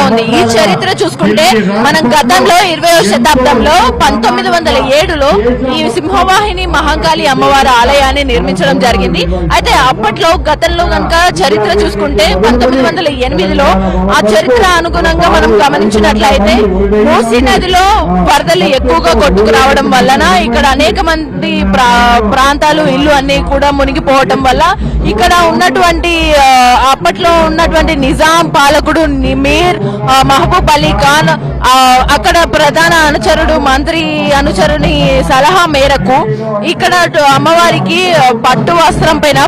ఉంది. ఈ చరిత్ర చూసుకుంటే మనం గతంలో 20వ శతాబ్దంలో 1907లో ఈ సింహవాహిని మహంకాళి అమ్మవారి ఆలయాన్ని నిర్మించడం జరిగింది. అయితే అప్పట్లో గతంలో కనుక చరిత్ర చూసుకుంటే 1908లో ఆ చరిత్ర అనుగుణంగా మనం గమనించినట్లయితే మూసీ నదిలో వరదలు ఎక్కువగా కొట్టుకురావడం వలన ఇక్కడ అనేక మంది ప్రాంతాలు ఇల్లు అన్ని కూడా మునిగిపోవటం వల్ల ఇక్కడ ఉన్నటువంటి అప్పట్లో ఉన్నటువంటి నిజాం పాలకుడు మీర్ మహబూబ్ అలీ ఖాన్ అక్కడ ప్రధాన అనుచరుడు మంత్రి అనుచరుని సలహా మేరకు ఇక్కడ అమ్మవారికి పట్టు వస్త్రం పైన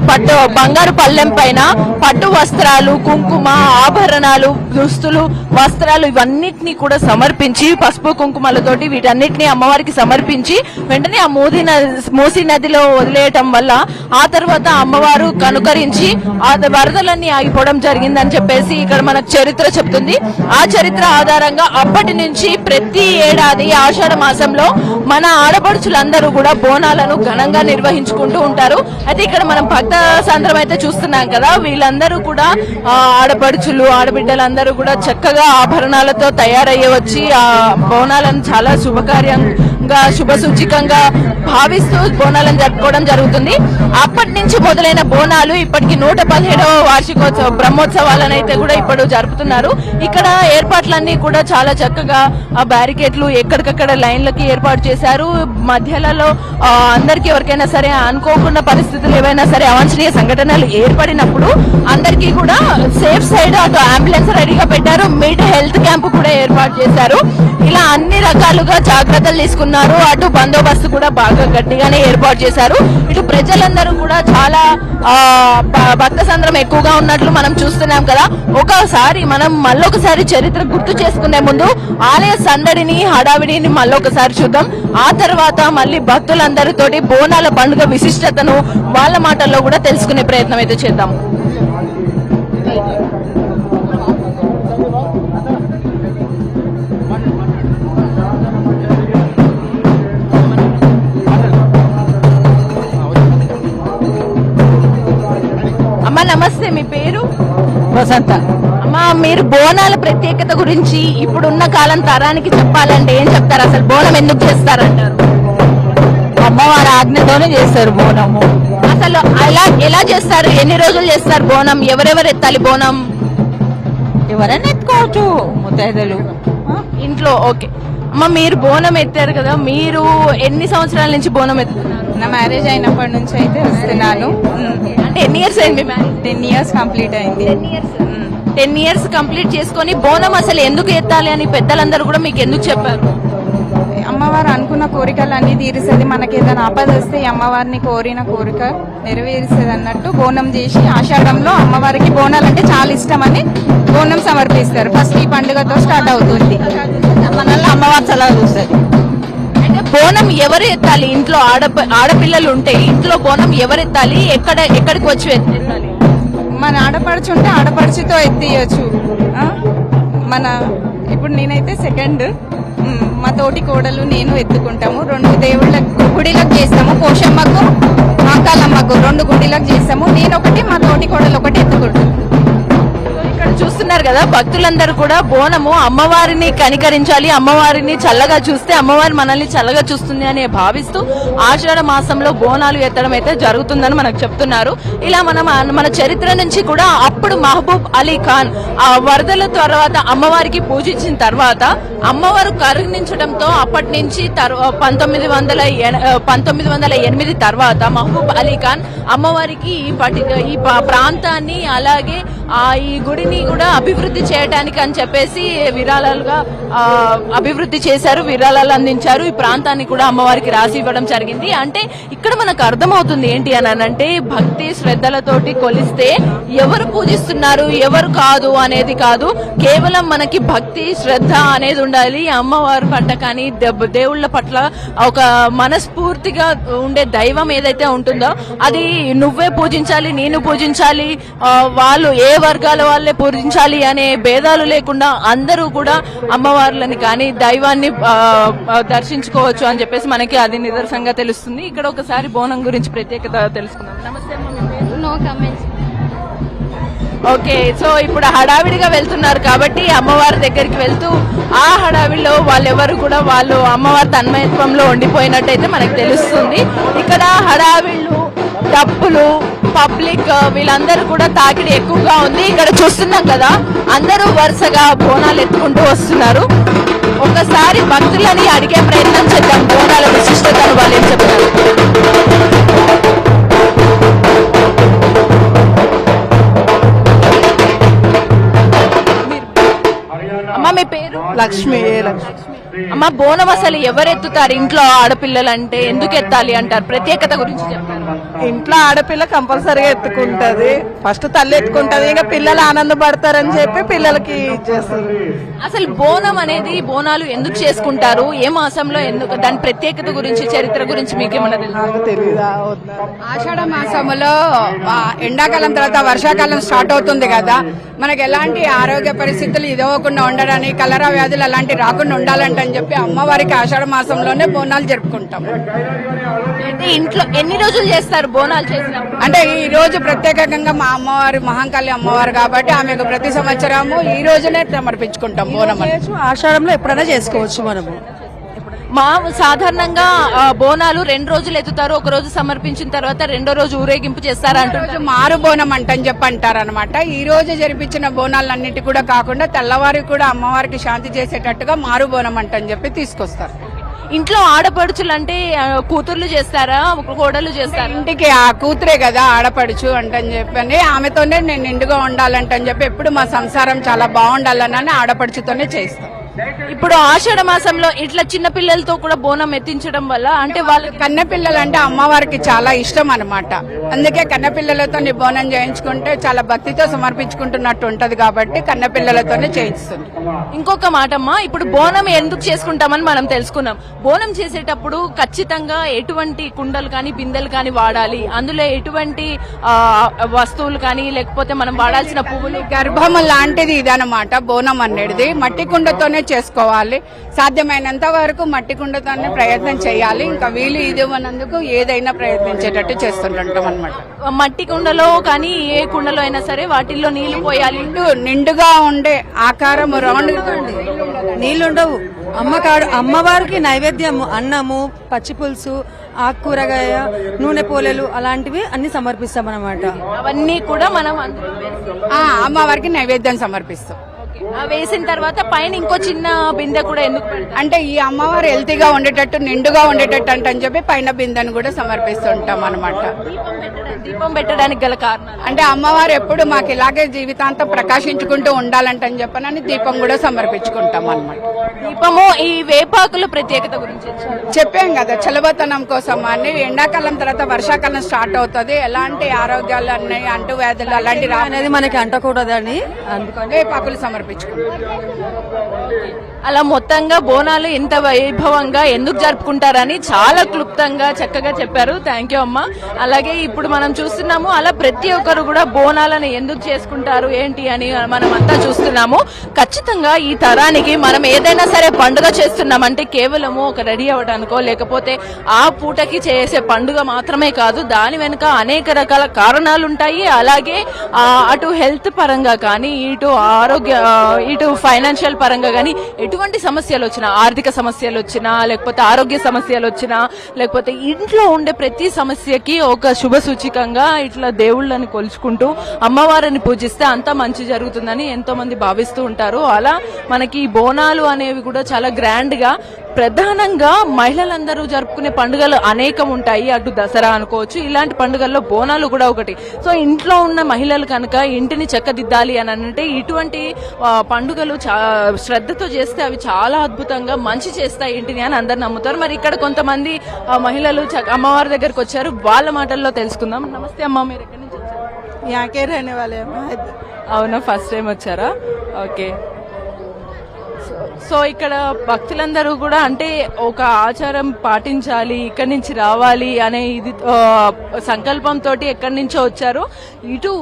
బంగారు పళ్ళెం పైన పట్టు వస్త్రాలు, కుంకుమ, ఆభరణాలు, దుస్తులు, వస్త్రాలు ఇవన్నిటినీ కూడా సమర్పించి పసుపు కుంకుమలతోటి వీటన్నిటిని అమ్మవారికి సమర్పించి వెంటనే ఆ మూసీ నదిలో వదిలేయటం వల్ల ఆ తర్వాత అమ్మవారు కనుకరించి ఆ వరదలన్నీ ఆగిపోవడం జరిగిందని చెప్పేసి ఇక్కడ మనకు చరిత్ర చెప్తుంది. ఆ చరిత్ర ఆధారంగా అప్పటి నుంచి ప్రతి ఏడాది ఆషాఢ మాసంలో మన ఆడపడుచులందరూ కూడా బోనాలను ఘనంగా నిర్వహించుకుంటూ ఉంటారు. అయితే ఇక్కడ మనం భక్త సాంద్రం అయితే చూస్తున్నాం కదా, వీళ్ళందరూ కూడా ఆడపడుచులు ఆడబిడ్డలందరూ కూడా చక్కగా ఆభరణాలతో తయారయ్యి వచ్చి ఆ బోనాలను చాలా శుభకార్యంగా శుభసూచికంగా భావిస్తూ బోనాలను జరుపుకోవడం జరుగుతుంది. అప్పటి నుంచి మొదలైన బోనాలు ఇప్పటికి 117వ వార్షికోత్సవ బ్రహ్మోత్సవాలను అయితే కూడా ఇప్పుడు జరుపుతున్నారు. ఇక్కడ ఏర్పాట్లన్నీ కూడా చాలా చక్కగా బ్యారికేడ్లు ఎక్కడికక్కడ లైన్లకి ఏర్పాటు చేశారు. మధ్యలలో అందరికి ఎవరికైనా సరే అనుకోకుండా పరిస్థితులు ఏవైనా సరే అవాంఛనీయ సంఘటనలు ఏర్పడినప్పుడు అందరికీ కూడా సేఫ్ సైడ్ అటు అంబులెన్స్ రెడీగా పెట్టారు. మిడ్ హెల్త్ క్యాంప్ కూడా ఏర్పాటు చేశారు. ఇలా అన్ని రకాలుగా జాగ్రత్తలు తీసుకున్నారు. అటు బందోబస్తు కూడా బాగా గట్టిగానే ఏర్పాటు చేశారు. ఇటు ప్రజలందరూ కూడా చాలా భక్త సంద్రం ఎక్కువగా ఉన్నట్లు మనం చూస్తున్నాం కదా. ఒకసారి మనం మళ్ళొకసారి చరిత్ర గుర్తు చేసుకునే ముందు ఆలయ సందడిని హడావిడిని మళ్ళొకసారి చూద్దాం. ఆ తర్వాత మళ్ళీ భక్తులందరితోటి బోనాల పండుగ విశిష్టతను వాళ్ళ మాటల్లో కూడా తెలుసుకునే ప్రయత్నం అయితే చేద్దాం. అమ్మా నమస్తే, మీ పేరు? వసంత. అమ్మా, మీరు బోనాల ప్రత్యేకత గురించి ఇప్పుడున్న కాలం తరానికి చెప్పాలంటే ఏం చెప్తారు? అసలు బోనం ఎందుకు చేస్తారంటారు? అమ్మవారి ఆజ్ఞతోనే చేస్తారు బోనము. అసలు ఎలా చేస్తారు? ఎన్ని రోజులు చేస్తారు బోనం? ఎవరెవరు ఎత్తాలి బోనం? ఎవరైనా ఎత్తుకోవచ్చు, ముత్తైదలు ఇంట్లో. ఓకే అమ్మ, మీరు బోనం ఎత్తారు కదా, మీరు ఎన్ని సంవత్సరాల నుంచి బోనం ఎత్తుతున్నారు? నా మ్యారేజ్ అయినప్పటి నుంచి అయితే వస్తున్నాను. అంటే ఎన్ని ఇయర్స్ అయింది మ్యారేజ్? 10 years కంప్లీట్ అయింది. 10 years కంప్లీట్ చేసుకొని బోనం అసలు ఎందుకు ఎత్తాలి అని పెద్దలందరూ కూడా మీకు ఎందుకు చెప్పారు? అమ్మవారు అనుకున్న కోరికలు అన్ని తీరుస్తుంది. మనకి ఏదైనా ఆపద వస్తే ఈ అమ్మవారిని కోరిన కోరిక నెరవేరుస్తుంది అన్నట్టు బోనం చేసి ఆషాఢంలో అమ్మవారికి బోనాలు అంటే చాలా ఇష్టం అని బోనం సమర్పిస్తారు. ఫస్ట్ ఈ పండుగతో స్టార్ట్ అవుతుంది. మనల్ని అమ్మవారు సలహా చూస్తారు. అంటే బోనం ఎవరు ఎత్తాలి? ఇంట్లో ఆడపిల్లలు ఉంటే ఇంట్లో బోనం ఎవరు ఎత్తాలి? ఎక్కడికి వచ్చి ఎత్తాలి? మన ఆడపడుచు ఉంటే ఆడపడుచుతో ఎత్తియచ్చు. మన ఇప్పుడు నేనైతే సెకండ్, మా తోటి కోడలు నేను ఎత్తుకుంటాము. 2 దేవుళ్ళ గుడిలకు చేస్తాము. పోషమ్మకు మాకాలమ్మకు 2 గుడిలకు చేస్తాము. నేను ఒకటి, మా తోటి కోడలు ఒకటి ఎత్తుకుంటాము. ఇక్కడ చూస్తున్నారు కదా, భక్తులందరూ కూడా బోనము అమ్మవారిని కనికరించాలి, అమ్మవారిని చల్లగా చూస్తే అమ్మవారి మనల్ని చల్లగా చూస్తుంది అని భావిస్తూ ఆషాఢ మాసంలో బోనాలు ఎత్తడం అయితే జరుగుతుందని మనకు చెప్తున్నారు. ఇలా మన చరిత్ర నుంచి కూడా అప్పుడు మహబూబ్ అలీ ఖాన్ ఆ వరదల తర్వాత అమ్మవారికి పూజించిన తర్వాత అమ్మవారు కరుణించడంతో అప్పటి నుంచి 1908 తర్వాత మహబూబ్ అలీ ఖాన్ అమ్మవారికి ఈ ప్రాంతాన్ని అలాగే ఈ గుడిని కూడా అభివృద్ధి చేయడానికి అని చెప్పేసి విరాళాలుగా అభివృద్ధి చేశారు, విరాళాలు అందించారు. ఈ ప్రాంతాన్ని కూడా అమ్మవారికి రాసి ఇవ్వడం జరిగింది. అంటే ఇక్కడ మనకు అర్థమవుతుంది ఏంటి అని అంటే, భక్తి శ్రద్ధలతోటి కొలిస్తే ఎవరు పూజిస్తున్నారు ఎవరు కాదు అనేది కాదు, కేవలం మనకి భక్తి శ్రద్ధ అనేది ఉండాలి. అమ్మవారి పట్ల కానీ దేవుళ్ళ పట్ల ఒక మనస్ఫూర్తిగా ఉండే దైవం ఏదైతే ఉంటుందో అది నువ్వే పూజించాలి, నేను పూజించాలి, వాళ్ళు ఏ వర్గాల వాళ్ళే పూజించాలి అనే భేదాలు లేకుండా అందరూ కూడా అమ్మవార్లని కానీ దైవాన్ని దర్శించుకోవచ్చు అని చెప్పేసి మనకి అది నిదర్శనంగా తెలుస్తుంది. ఇక్కడ ఒకసారి బోనం గురించి ప్రత్యేకత తెలుసుకుందాం. నమస్తే అమ్మ, మీ పేరు? No comments. ఓకే, సో ఇప్పుడు హడావిడిగా వెళ్తున్నారు కాబట్టి అమ్మవారి దగ్గరికి వెళ్తూ ఆ హడావిడిలో వాళ్ళెవరు కూడా వాళ్ళు అమ్మవారి తన్మయత్వంలో ఉండిపోయినట్టయితే మనకు తెలుస్తుంది. ఇక్కడ హడావిళ్ళు, డప్పులు, పబ్లిక్ వీళ్ళందరూ కూడా తాకిడి ఎక్కువగా ఉంది. ఇక్కడ చూస్తున్నాం కదా, అందరూ వరుసగా బోనాలు ఎత్తుకుంటూ వస్తున్నారు. ఒకసారి భక్తులని అడిగే ప్రయత్నం చేద్దాం, బోనాల విశిష్టతను వాళ్ళు ఏం చెప్తారు. అమ్మ మీ పేరు? లక్ష్మి. అమ్మ, బోనం అసలు ఎవరు ఎత్తుతారు? ఇంట్లో ఆడపిల్లలు అంటే ఎందుకు ఎత్తాలి అంటారు? ప్రత్యేకత గురించి చెప్పారు. ఇంట్లో ఆడపిల్ల కంపల్సరీగా ఎత్తుకుంటది. ఫస్ట్ తల్లి ఎత్తుకుంటది, ఇంకా పిల్లలు ఆనందపడతారని చెప్పి పిల్లలకి చేస్తారు. అసలు బోనం అనేది, బోనాలు ఎందుకు చేసుకుంటారు? ఏ మాసంలో ఎందుకు? దాని ప్రత్యేకత గురించి, చరిత్ర గురించి మీకేమన్నా తెలుసు? నాకు తెలీదా? ఆషాఢ మాసములో ఎండాకాలం తర్వాత వర్షాకాలం స్టార్ట్ అవుతుంది కదా, మనకి ఎలాంటి ఆరోగ్య పరిస్థితులు ఇదవ్వకుండా ఉండడానికి, కలరా వ్యాధులు అలాంటివి రాకుండా ఉండాలంటే అని చెప్పి అమ్మవారికి ఆషాఢ మాసంలోనే బోనాలు జరుపుకుంటాం. అయితే ఇంట్లో ఎన్ని రోజులు చేస్తారు బోనాలు చేసినప్పుడు? అంటే ఈ రోజు ప్రత్యేకంగా మా అమ్మవారు మహంకాళి అమ్మవారు కాబట్టి ఆమెకు ప్రతి సంవత్సరము ఈ రోజునే సమర్పించుకుంటాం బోనం. ఆషాఢంలో ఎప్పుడైనా చేసుకోవచ్చు మనము. మా సాధారణంగా బోనాలు 2 రోజులు ఎత్తుతారు. ఒక రోజు సమర్పించిన తర్వాత రెండో రోజు ఊరేగింపు చేస్తారు అంటారు. మారు బోనం అంటని చెప్పి అంటారనమాట. ఈ రోజు జరిపించిన బోనాలన్నిటి కూడా కాకుండా తెల్లవారికి కూడా అమ్మవారికి శాంతి చేసేటట్టుగా మారు బోనం అంటని చెప్పి తీసుకొస్తారు. ఇంట్లో ఆడపడుచులు అంటే కూతుర్లు చేస్తారా, కోడలు చేస్తారా? ఇంటికి ఆ కూతురే కదా ఆడపడుచు అంటని చెప్పని ఆమెతోనే నేను నిండుగా ఉండాలంటని చెప్పి ఎప్పుడు మా సంసారం చాలా బాగుండాలని ఆడపడుచుతోనే చేస్తాం. ఇప్పుడు ఆషాఢ మాసంలో ఇట్లా చిన్న పిల్లలతో కూడా బోనం ఎత్తించడం వల్ల అంటే వాళ్ళకి కన్నెపిల్లలు అంటే అమ్మవారికి చాలా ఇష్టం అనమాట. అందుకే కన్నెపిల్లలతో బోనం చేయించుకుంటే చాలా భక్తితో సమర్పించుకుంటున్నట్టు ఉంటది కాబట్టి కన్నెపిల్లలతోనే చేయిస్తుంది. ఇంకొక మాటమ్మా, ఇప్పుడు బోనం ఎందుకు చేసుకుంటామని మనం తెలుసుకున్నాం. బోనం చేసేటప్పుడు ఖచ్చితంగా ఎటువంటి కుండలు కానీ బిందెలు కానీ వాడాలి, అందులో ఎటువంటి వస్తువులు కానీ లేకపోతే మనం వాడాల్సిన పువ్వులు, గర్భము లాంటిది ఇదనమాట బోనం అనేది. మట్టి కుండతోనే చేసుకోవాలి, సాధ్యమైనంత వరకు మట్టి కుండతోనే ప్రయత్నం చేయాలి. ఇంకా వీలు ఇది ఉన్నందుకు ఏదైనా ప్రయత్నించేటట్టు చేస్తుంటాం అనమాట. మట్టి కుండలో కానీ ఏ కుండలో అయినా సరే వాటిల్లో నీళ్లు పోయాలి. నిండుగా ఉండే ఆకారం రౌండ్ నీళ్లుండవు. అమ్మవారికి నైవేద్యము అన్నము, పచ్చి పులుసు, ఆకుకూరగాయ, నూనె పోలేలు అలాంటివి అన్ని సమర్పిస్తాం అన్నమాట. అవన్నీ కూడా మనం అమ్మవారికి నైవేద్యం సమర్పిస్తాం. వేసిన తర్వాత పైన ఇంకో చిన్న బిందె కూడా ఎందుకు అంటే ఈ అమ్మవారు హెల్తీగా ఉండేటట్టు, నిండుగా ఉండేటట్టు అని చెప్పి పైన బిందెను కూడా సమర్పిస్తుంటాం అనమాట. దీపం పెట్టడానికి గల కారణం అంటే అమ్మవారు ఎప్పుడు మాకు ఇలాగే జీవితాంతం ప్రకాశించుకుంటూ ఉండాలంటని చెప్పనని దీపం కూడా సమర్పించుకుంటాం అనమాట. దీపము ఈ వేపాకుల ప్రత్యేకత గురించి చెప్పాం కదా, చలవతనం కోసం అని. ఎండాకాలం తర్వాత వర్షాకాలం స్టార్ట్ అవుతుంది, ఎలాంటి ఆరోగ్యాలు అన్నీ అంటు వ్యాధులు అలాంటి అనేది మనకి అంటకూడదని అందుకని వేపాకులు సమర్పించుకుంటాం. అలా మొత్తంగా బోనాలు ఇంత వైభవంగా ఎందుకు జరుపుకుంటారని చాలా క్లుప్తంగా చక్కగా చెప్పారు. థ్యాంక్ యూ అమ్మా. అలాగే ఇప్పుడు మనం చూస్తున్నాము, అలా ప్రతి ఒక్కరు కూడా బోనాలను ఎందుకు చేసుకుంటారు ఏంటి అని మనం అంతా చూస్తున్నాము. ఖచ్చితంగా ఈ తరానికి మనం ఏదైనా సరే పండుగ చేస్తున్నామంటే కేవలము ఒక రెడీ అవ్వడానికో లేకపోతే ఆ పూటకి చేసే పండుగ మాత్రమే కాదు, దాని వెనుక అనేక రకాల కారణాలు ఉంటాయి. అలాగే అటు హెల్త్ పరంగా కానీ, ఇటు ఫైనాన్షియల్ పరంగా కానీ ఎటువంటి సమస్యలు వచ్చినా, ఆర్థిక సమస్యలు వచ్చినా, లేకపోతే ఆరోగ్య సమస్యలు వచ్చినా, లేకపోతే ఇంట్లో ఉండే ప్రతి సమస్యకి ఒక శుభ సూచికంగా ఇట్లా దేవుళ్ళని కొలుచుకుంటూ అమ్మవారిని పూజిస్తే అంతా మంచి జరుగుతుందని ఎంతో మంది భావిస్తూ ఉంటారు. అలా మనకి బోనాలు అనేవి కూడా చాలా గ్రాండ్ గా, ప్రధానంగా మహిళలందరూ జరుపుకునే పండుగలు అనేకం ఉంటాయి. అటు దసరా అనుకోవచ్చు, ఇలాంటి పండుగల్లో బోనాలు కూడా ఒకటి. సో ఇంట్లో ఉన్న మహిళలు కనుక ఇంటిని చక్కదిద్దాలి అని అంటే ఇటువంటి పండుగలు శ్రద్ధతో చేస్తే అవి చాలా అద్భుతంగా మంచి చేస్తాయి ఇంటిని అని అందరు నమ్ముతారు. మరి ఇక్కడ కొంతమంది మహిళలు అమ్మవారి దగ్గరకు వచ్చారు, వాళ్ళ మాటల్లో తెలుసుకుందాం. నమస్తే అమ్మ, మీరు ఎక్కడి నుంచి వచ్చారు? అవునా, ఫస్ట్ టైం వచ్చారా? ఓకే. సో ఇక్కడ భక్తులందరూ కూడా అంటే ఒక ఆచారం పాటించాలి, ఇక్కడి నుంచి రావాలి అనే ఇది సంకల్పంతో ఎక్కడి నుంచో వచ్చారు. ఇటు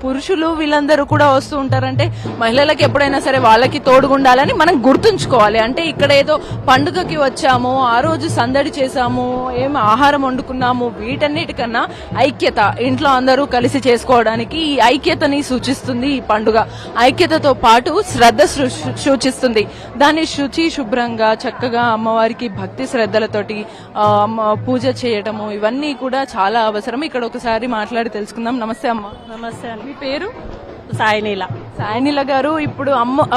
పురుషులు వీళ్ళందరూ కూడా వస్తూ ఉంటారంటే మహిళలకి ఎప్పుడైనా సరే వాళ్ళకి తోడుగుండాలని మనం గుర్తుంచుకోవాలి. అంటే ఇక్కడ ఏదో పండుగకి వచ్చాము, ఆ రోజు సందడి చేసాము, ఏం ఆహారం వండుకున్నాము, వీటన్నిటికన్నా ఐక్యత, ఇంట్లో అందరూ కలిసి చేసుకోవడానికి ఈ ఐక్యతని సూచిస్తుంది ఈ పండుగ. ఐక్యతతో పాటు శ్రద్ధ సూచిస్తుంది. దాన్ని శుభ్రంగా చక్కగా అమ్మవారికి భక్తి శ్రద్ధలతోటి పూజ చేయటము ఇవన్నీ కూడా చాలా అవసరం. ఇక్కడ ఒకసారి మాట్లాడి తెలుసుకుందాం. నమస్తే అమ్మ. నమస్తే అండి. మీ పేరు? సాయినీల. సాయినీల గారు, ఇప్పుడు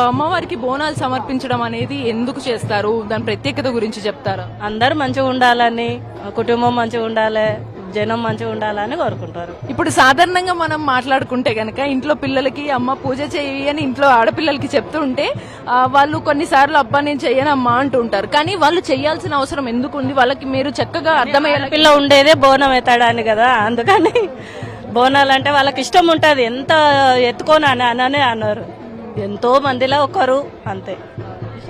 అమ్మవారికి బోనాలు సమర్పించడం అనేది ఎందుకు చేస్తారు, దాని ప్రత్యేకత గురించి చెప్తారా? అందరు మంచిగా ఉండాలని, కుటుంబం మంచిగా ఉండాలి, జనం మంచిగా ఉండాలని కోరుకుంటారు. ఇప్పుడు సాధారణంగా మనం మాట్లాడుకుంటే గనక ఇంట్లో పిల్లలకి అమ్మ పూజ చేయి అని ఇంట్లో ఆడపిల్లలకి చెప్తూ ఉంటే వాళ్ళు కొన్నిసార్లు అబ్బా నేను చెయ్యను అమ్మా అంటూ ఉంటారు. కానీ వాళ్ళు చేయాల్సిన అవసరం ఎందుకు ఉంది? వాళ్ళకి మీరు చక్కగా అర్థమయ్యేలా పిల్ల ఉండేదే బోనం ఎత్తడానికి కదా, అందుకని బోనాలు అంటే వాళ్ళకి ఇష్టం ఉంటుంది. ఎంత ఎత్తుకొని అని అన్నారు, ఎంతో మందిలో ఒకరు అంతే.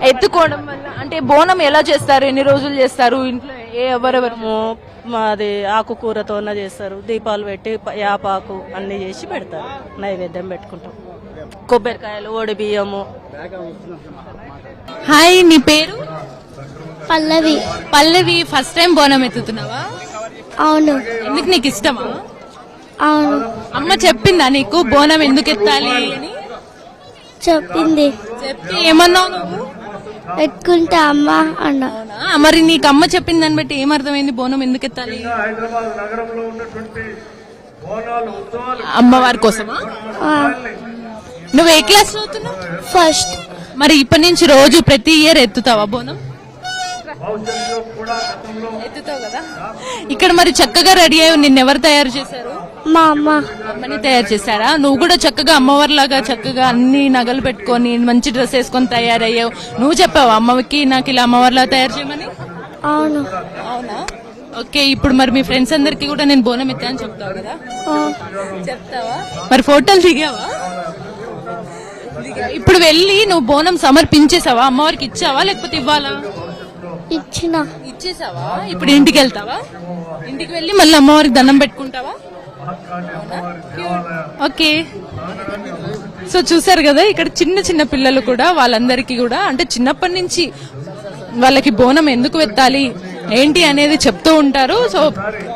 ఎత్తుకోవడం వల్ల అంటే బోనం ఎలా చేస్తారు, ఎన్ని రోజులు చేస్తారు, ఇంట్లో ఎవరెవరు? మాది ఆకుకూరతోన చేస్తారు, దీపాలు పెట్టి యాపాకు అన్ని చేసి పెడతారు, నైవేద్యం పెట్టుకుంటాం, కొబ్బరికాయలు, ఓడి బియ్యము. హాయ్, నీ పేరు? పల్లవి. పల్లవి, ఫస్ట్ టైం బోనం ఎత్తుతున్నావా? అవును. ఎందుకు, నీకు ఇష్టమా? అవును. అమ్మ చెప్పిందా నీకు బోనం ఎందుకు ఎత్తాలి అని? చెప్పింది. చెప్తే ఏమన్నావు నువ్వు? ఎత్తుకుంటా అమ్మా అన్నా. మరి నీకు అమ్మ చెప్పిన దాన్ని బట్టి ఏమర్థమైంది బోనం ఎందుకు ఎత్తాలి? అమ్మవారి కోసమా? నువ్వు ఏ క్లాస్ చదువుతున్నావు? ఫస్ట్. మరి ఇప్పటి నుంచి రోజు ప్రతి ఇయర్ ఎత్తుతావా బోనం? ఎత్తుతావు కదా. ఇక్కడ మరి చక్కగా రెడీ అయ్యి నిన్నెవరు తయారు చేశారు? మా అమ్మ. అమ్మని తయారు చేశారా? నువ్వు కూడా చక్కగా అమ్మవారిలాగా చక్కగా అన్ని నగలు పెట్టుకొని మంచి డ్రెస్ వేసుకొని తయారయ్యావు. నువ్వు చెప్పావు అమ్మకి నాకు ఇలా అమ్మవారిలా తయారు చేయమని? అవును. అవునా? ఓకే, ఇప్పుడు మరి మీ ఫ్రెండ్స్ అందరికి కూడా నేను బోనం ఎత్తా అని చెప్తావు కదా? చెప్తావా? మరి ఫోటోలు దిగావా? ఇప్పుడు వెళ్ళి నువ్వు బోనం సమర్పించేసావా? అమ్మవారికి ఇచ్చావా లేకపోతే ఇవ్వాలా? ఇచ్చేసావా? ఇప్పుడు ఇంటికి వెళ్తావా? ఇంటికి వెళ్ళి మళ్ళీ అమ్మవారికి దండం పెట్టుకుంటావా? ఓకే. సో చూసారు కదా, ఇక్కడ చిన్న చిన్న పిల్లలు కూడా వాళ్ళందరికీ కూడా అంటే చిన్నప్పటి నుంచి వాళ్ళకి బోనం ఎందుకు ఎత్తాలి ఏంటి అనేది చెప్తూ ఉంటారు. సో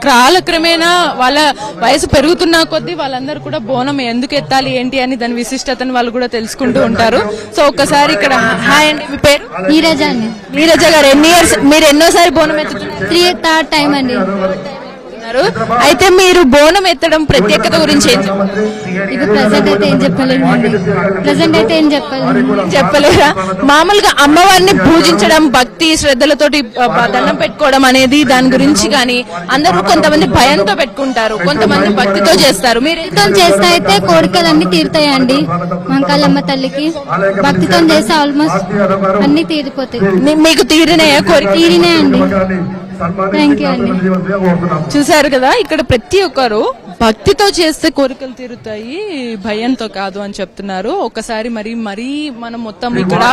కాలక్రమేణా వాళ్ళ వయసు పెరుగుతున్న కొద్దీ వాళ్ళందరూ కూడా బోనం ఎందుకు ఎత్తాలి ఏంటి అని దాని విశిష్టతను వాళ్ళు కూడా తెలుసుకుంటూ ఉంటారు. సో ఒక్కసారి ఇక్కడ హాయ్ అండి, మీ పేరు? నీరజ అండి. నీరజ గారు, ఎన్ని ఇయర్స్ మీరు ఎన్నోసారి బోనం ఎత్తుతున్నారు? థర్డ్ టైం అండి. అయితే మీరు బోనం ఎత్తడం ప్రత్యేకత గురించి ఏం చెప్తారు? ఇక ప్రెసెంట్ అయితే ఏం చెప్పలేదు. చెప్పలేరా? మామూలుగా అమ్మవారిని పూజించడం, భక్తి శ్రద్ధలతోటి దండం పెట్టుకోవడం అనేది దాని గురించి కానీ అందరూ కొంతమంది భయంతో పెట్టుకుంటారు, కొంతమంది భక్తితో చేస్తారు. మీరు చేస్తే అయితే కోరికలన్నీ తీరుతాయండి. మంకాలమ్మ తల్లికి భక్తితో చేస్తే ఆల్మోస్ట్ అన్ని తీరిపోతాయి. మీకు తీరినాయా కోరిక? తీరినాయండి. థ్యాంక్ యూ అండి. చూసారు కదా, ఇక్కడ ప్రతి ఒక్కరు భక్తితో చేస్తే కోరికలు తీరుతాయి, భయంతో కాదు అని చెప్తున్నారు. ఒకసారి మరి మనం మొత్తం ఇక్కడ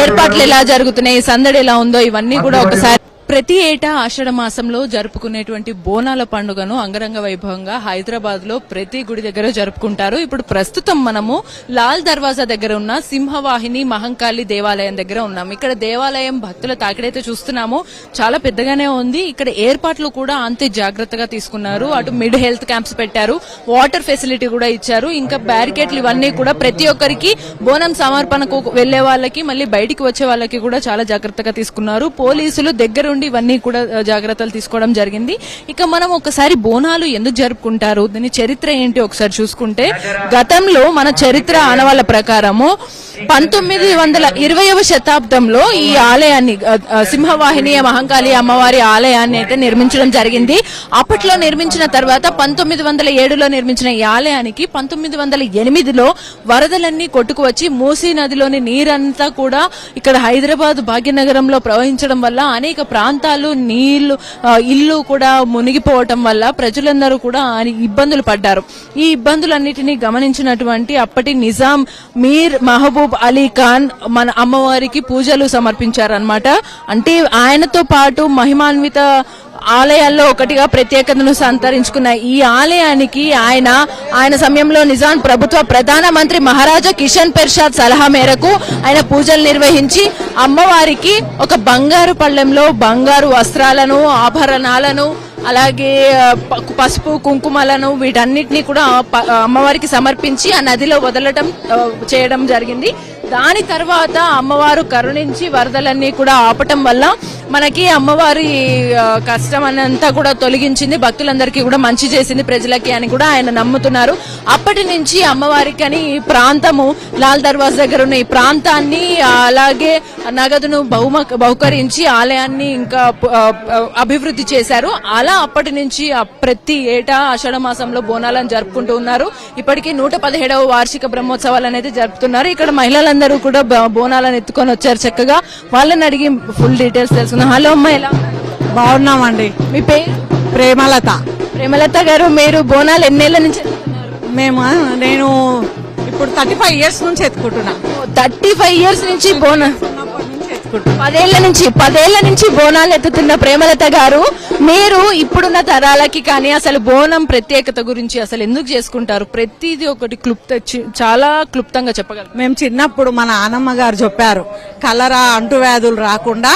ఏర్పాట్లు ఎలా జరుగుతున్నాయి, సందడి ఎలా ఉందో ఇవన్నీ కూడా ఒకసారి. ప్రతి ఏటా ఆషాఢ మాసంలో జరుపుకునేటువంటి బోనాల పండుగను అంగరంగ వైభవంగా హైదరాబాద్ లో ప్రతి గుడి దగ్గర జరుపుకుంటారు. ఇప్పుడు ప్రస్తుతం మనము లాల్ దర్వాజా దగ్గర ఉన్న సింహవాహిని మహంకాళి దేవాలయం దగ్గర ఉన్నాం. ఇక్కడ దేవాలయం భక్తుల తాకిడైతే చూస్తున్నాము, చాలా పెద్దగానే ఉంది. ఇక్కడ ఏర్పాట్లు కూడా అంతే జాగ్రత్తగా తీసుకున్నారు. అటు మిడ్ హెల్త్ క్యాంప్స్ పెట్టారు, వాటర్ ఫెసిలిటీ కూడా ఇచ్చారు, ఇంకా బ్యారికేడ్లు ఇవన్నీ కూడా ప్రతి ఒక్కరికి బోనం సమర్పణకు వెళ్లే వాళ్ళకి మళ్ళీ బయటికి వచ్చే వాళ్ళకి కూడా చాలా జాగ్రత్తగా తీసుకున్నారు. పోలీసులు దగ్గర ఇవన్నీ కూడా జాగ్రత్తలు తీసుకోవడం జరిగింది. ఇక మనం ఒకసారి బోనాలు ఎందుకు జరుపుకుంటారు, దీని చరిత్ర ఏంటి ఒకసారి చూసుకుంటే, గతంలో మన చరిత్ర ఆనవాళ్ల ప్రకారము 1920వ శతాబ్దంలో ఈ ఆలయాన్ని సింహవాహిని మహంకాళి అమ్మవారి ఆలయాన్ని అయితే నిర్మించడం జరిగింది. అప్పట్లో నిర్మించిన తర్వాత 1907లో నిర్మించిన ఈ ఆలయానికి 1908లో వరదలన్నీ కొట్టుకు వచ్చి మూసీ నదిలోని నీరంతా కూడా ఇక్కడ హైదరాబాద్ భాగ్యనగరంలో ప్రవహించడం వల్ల అనేక ప్రాంతాలు నీళ్లు ఇల్లు కూడా మునిగిపోవటం వల్ల ప్రజలందరూ కూడా ఇబ్బందులు పడ్డారు. ఈ ఇబ్బందులన్నిటినీ గమనించినటువంటి అప్పటి నిజాం మీర్ మహబూబ్ అలీ ఖాన్ మన అమ్మవారికి పూజలు సమర్పించారన్నమాట. అంటే ఆయనతో పాటు మహిమాన్విత ఆలయాల్లో ఒకటిగా ప్రత్యేకతను సంతరించుకున్న ఈ ఆలయానికి ఆయన సమయంలో నిజాం ప్రభుత్వ ప్రధానమంత్రి మహారాజా కిషన్ ప్రసాద్ సలహా మేరకు ఆయన పూజలు నిర్వహించి అమ్మవారికి ఒక బంగారు పళ్ళెంలో బంగారు వస్త్రాలను ఆభరణాలను అలాగే పసుపు కుంకుమలను వీటన్నిటిని కూడా అమ్మవారికి సమర్పించి ఆ నదిలో వదలటం చేయడం జరిగింది. దాని తర్వాత అమ్మవారు కరుణించి వరదలన్నీ కూడా ఆపటం వల్ల మనకి అమ్మవారి కష్టం అంతా కూడా తొలగించింది, భక్తులందరికీ కూడా మంచి చేసింది ప్రజలకి అని కూడా ఆయన నమ్ముతున్నారు. అప్పటి నుంచి అమ్మవారికి అని ఈ ప్రాంతము లాల్ దర్వాజా దగ్గర ఉన్న ఈ ప్రాంతాన్ని అలాగే నగదును బహుకరించి ఆలయాన్ని ఇంకా అభివృద్ధి చేశారు. అలా అప్పటి నుంచి ప్రతి ఏటా ఆషాఢ మాసంలో బోనాలను జరుపుకుంటూ ఉన్నారు. ఇప్పటికీ 117వ వార్షిక బ్రహ్మోత్సవాలు అనేది జరుపుతున్నారు. ఇక్కడ మహిళలందరూ కూడా బోనాలను ఎత్తుకొని వచ్చారు. చక్కగా వాళ్ళని అడిగి ఫుల్ డీటెయిల్స్ తెలుసుకున్నాం. హలో అమ్మ, ఎలా బాగున్నామండి. మీ పేరు? ప్రేమలత. ప్రేమలత గారు, మీరు బోనాలు ఎన్నేళ్ల నుంచి? నేను ఇప్పుడు 35 ఇయర్స్ నుంచి ఎత్తుకుంటున్నా. 35 ఇయర్స్ నుంచి బోనం 10 ఏళ్ల నుంచి బోనాలు ఎత్తుతున్న ప్రేమలత గారు, మీరు ఇప్పుడున్న తరాలకి కానీ అసలు బోనం ప్రత్యేకత గురించి అసలు ఎందుకు చేసుకుంటారు? ప్రతిదీ ఒకటి చాలా క్లుప్తంగా చెప్పగలరు. మేము చిన్నప్పుడు మన నాన్నమ్మ గారు చెప్పారు, కలరా అంటువ్యాధులు రాకుండా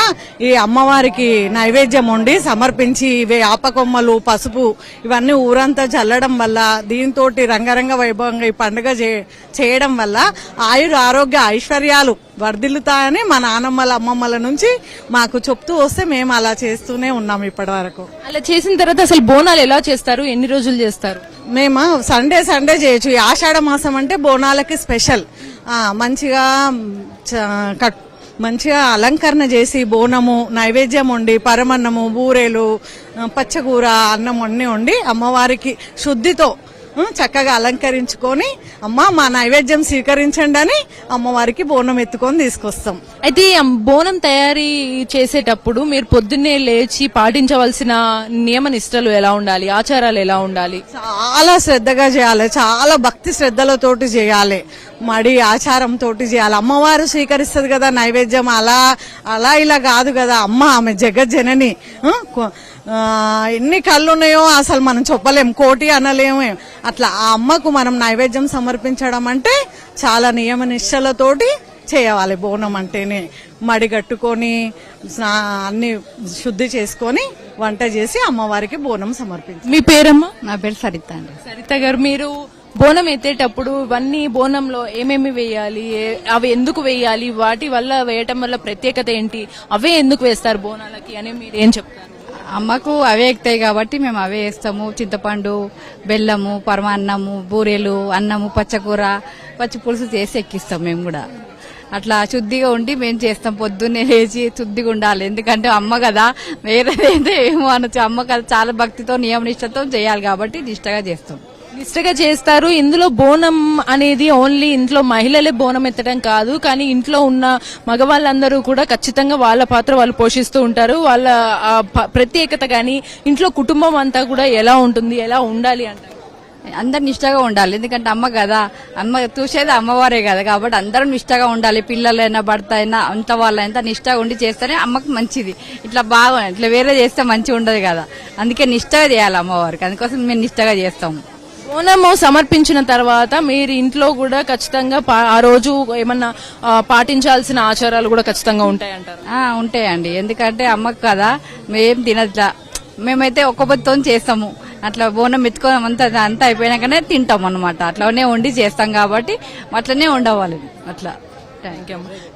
ఈ అమ్మవారికి నైవేద్యం వండి సమర్పించి వేపకొమ్మలు పసుపు ఇవన్నీ ఊరంతా చల్లడం వల్ల, దీంతో రంగరంగ వైభవంగా ఈ పండుగ చేయడం వల్ల ఆయుర ఆరోగ్య ఐశ్వర్యాలు వర్ధిల్లుతాయని మా నాన్నమ్మల అమ్మమ్మల నుంచి మాకు చెప్తూ వస్తే మేము అలా చేస్తూనే ఉన్నాం ఇప్పటి వరకు. అలా చేసిన తర్వాత అసలు బోనాలు ఎలా చేస్తారు? ఎన్ని రోజులు చేస్తారు? మేము సండే చేయొచ్చు. ఈ ఆషాఢ మాసం అంటే బోనాలకి స్పెషల్. మంచిగా అలంకరణ చేసి బోనము నైవేద్యం వండి పరమన్నము బూరెలు పచ్చకూర అన్నం వండి అమ్మవారికి శుద్ధితో చక్కగా అలంకరించుకొని అమ్మ మా నైవేద్యం స్వీకరించండి అని అమ్మవారికి బోనం ఎత్తుకొని తీసుకొస్తాం. అయితే బోనం తయారీ చేసేటప్పుడు మీరు పొద్దున్నే లేచి పాటించవలసిన నియమ నిష్టలు ఎలా ఉండాలి, ఆచారాలు ఎలా ఉండాలి? చాలా శ్రద్ధగా చేయాలి, చాలా భక్తి శ్రద్ధలతోటి చేయాలి, మడి ఆచారంతో చేయాలి. అమ్మవారు స్వీకరిస్తుంది కదా నైవేద్యం, అలా ఇలా కాదు కదా. అమ్మ ఆమె జగజ్జనని, ఎన్ని కళ్ళు ఉన్నాయో అసలు మనం చెప్పలేం, కోటి అనలేము. అట్లా ఆ అమ్మకు మనం నైవేద్యం సమర్పించడం అంటే చాలా నియమ నిష్టలతోటి చేయాలి. బోనం అంటేనే మడి కట్టుకొని అన్ని శుద్ధి చేసుకొని వంట చేసి అమ్మవారికి బోనం సమర్పించాలి. మీ పేరమ్మా? నా పేరు సరిత అండి. సరిత గారు, మీరు బోనం ఎత్తేటప్పుడు ఇవన్నీ బోనంలో ఏమేమి వేయాలి, అవి ఎందుకు వేయాలి, వాటి వల్ల వేయటం వల్ల ప్రత్యేకత ఏంటి, అవే ఎందుకు వేస్తారు బోనాలకి అని మీరు ఏం చెప్తారు? అమ్మకు అవే ఎక్కుతాయి కాబట్టి మేము అవే వేస్తాము. చింతపండు, బెల్లము, పరమాన్నము, బూరెలు, అన్నము, పచ్చకూర, పచ్చి పులుసు చేసి ఎక్కిస్తాం. మేము కూడా అట్లా శుద్ధిగా ఉండి మేము చేస్తాం. పొద్దున్నే లేచి శుద్ధిగా ఉండాలి, ఎందుకంటే అమ్మ కదా, వేరేదైతే ఏమో అనొచ్చు. అమ్మ కదా చాలా భక్తితో నియమ నిష్టతో చేయాలి కాబట్టి నిష్టగా చేస్తాం. నిష్టగా చేస్తారు. ఇందులో బోనం అనేది ఓన్లీ ఇంట్లో మహిళలే బోనం ఎత్తడం కాదు, కానీ ఇంట్లో ఉన్న మగవాళ్ళందరూ కూడా ఖచ్చితంగా వాళ్ళ పాత్ర వాళ్ళు పోషిస్తూ ఉంటారు. వాళ్ళ ప్రత్యేకత కానీ ఇంట్లో కుటుంబం అంతా కూడా ఎలా ఉంటుంది, ఎలా ఉండాలి అంటారు? అందరు నిష్టగా ఉండాలి, ఎందుకంటే అమ్మ కదా, అమ్మ చూసేది అమ్మవారే కదా, కాబట్టి అందరం నిష్టగా ఉండాలి. పిల్లలైనా భర్త అయినా అంత వాళ్ళైనా నిష్టగా ఉండి చేస్తేనే అమ్మకి మంచిది. ఇట్లా ఇట్లా వేరే చేస్తే మంచిగా ఉండదు కదా, అందుకే నిష్టగా చేయాలి అమ్మవారికి. అందుకోసం మేము నిష్టగా చేస్తాము. బోనము సమర్పించిన తర్వాత మీరు ఇంట్లో కూడా ఖచ్చితంగా ఆ రోజు ఏమన్నా పాటించాల్సిన ఆచారాలు కూడా ఖచ్చితంగా ఉంటాయంటారు? ఉంటాయండి, ఎందుకంటే అమ్మకు కదా మేం తినట్లా, మేమైతే ఒక్క పొద్దుతో చేస్తాము. అట్లా బోనం ఎత్తుకొని అంతా అయిపోయినాకనే తింటాం అన్నమాట. అట్లానే వండి చేస్తాం కాబట్టి అట్లనే ఉండవాలి. అట్లా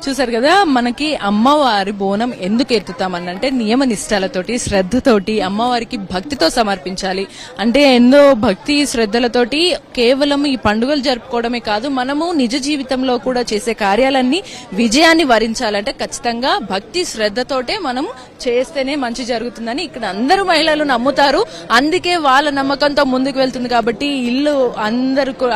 చూసారు కదా, మనకి అమ్మవారి బోనం ఎందుకు ఎత్తుతామనంటే నియమ నిష్టాలతోటి శ్రద్ధతోటి అమ్మవారికి భక్తితో సమర్పించాలి. అంటే ఎన్నో భక్తి శ్రద్ధలతోటి కేవలం ఈ పండుగలు జరుపుకోవడమే కాదు, మనము నిజ జీవితంలో కూడా చేసే కార్యాలన్నీ విజయాన్ని వరించాలంటే ఖచ్చితంగా భక్తి శ్రద్ధతోటే మనం చేస్తేనే మంచి జరుగుతుందని ఇక్కడ అందరూ మహిళలు నమ్ముతారు. అందుకే వాళ్ళ నమ్మకంతో ముందుకు వెళ్తుంది. కాబట్టి ఇల్లు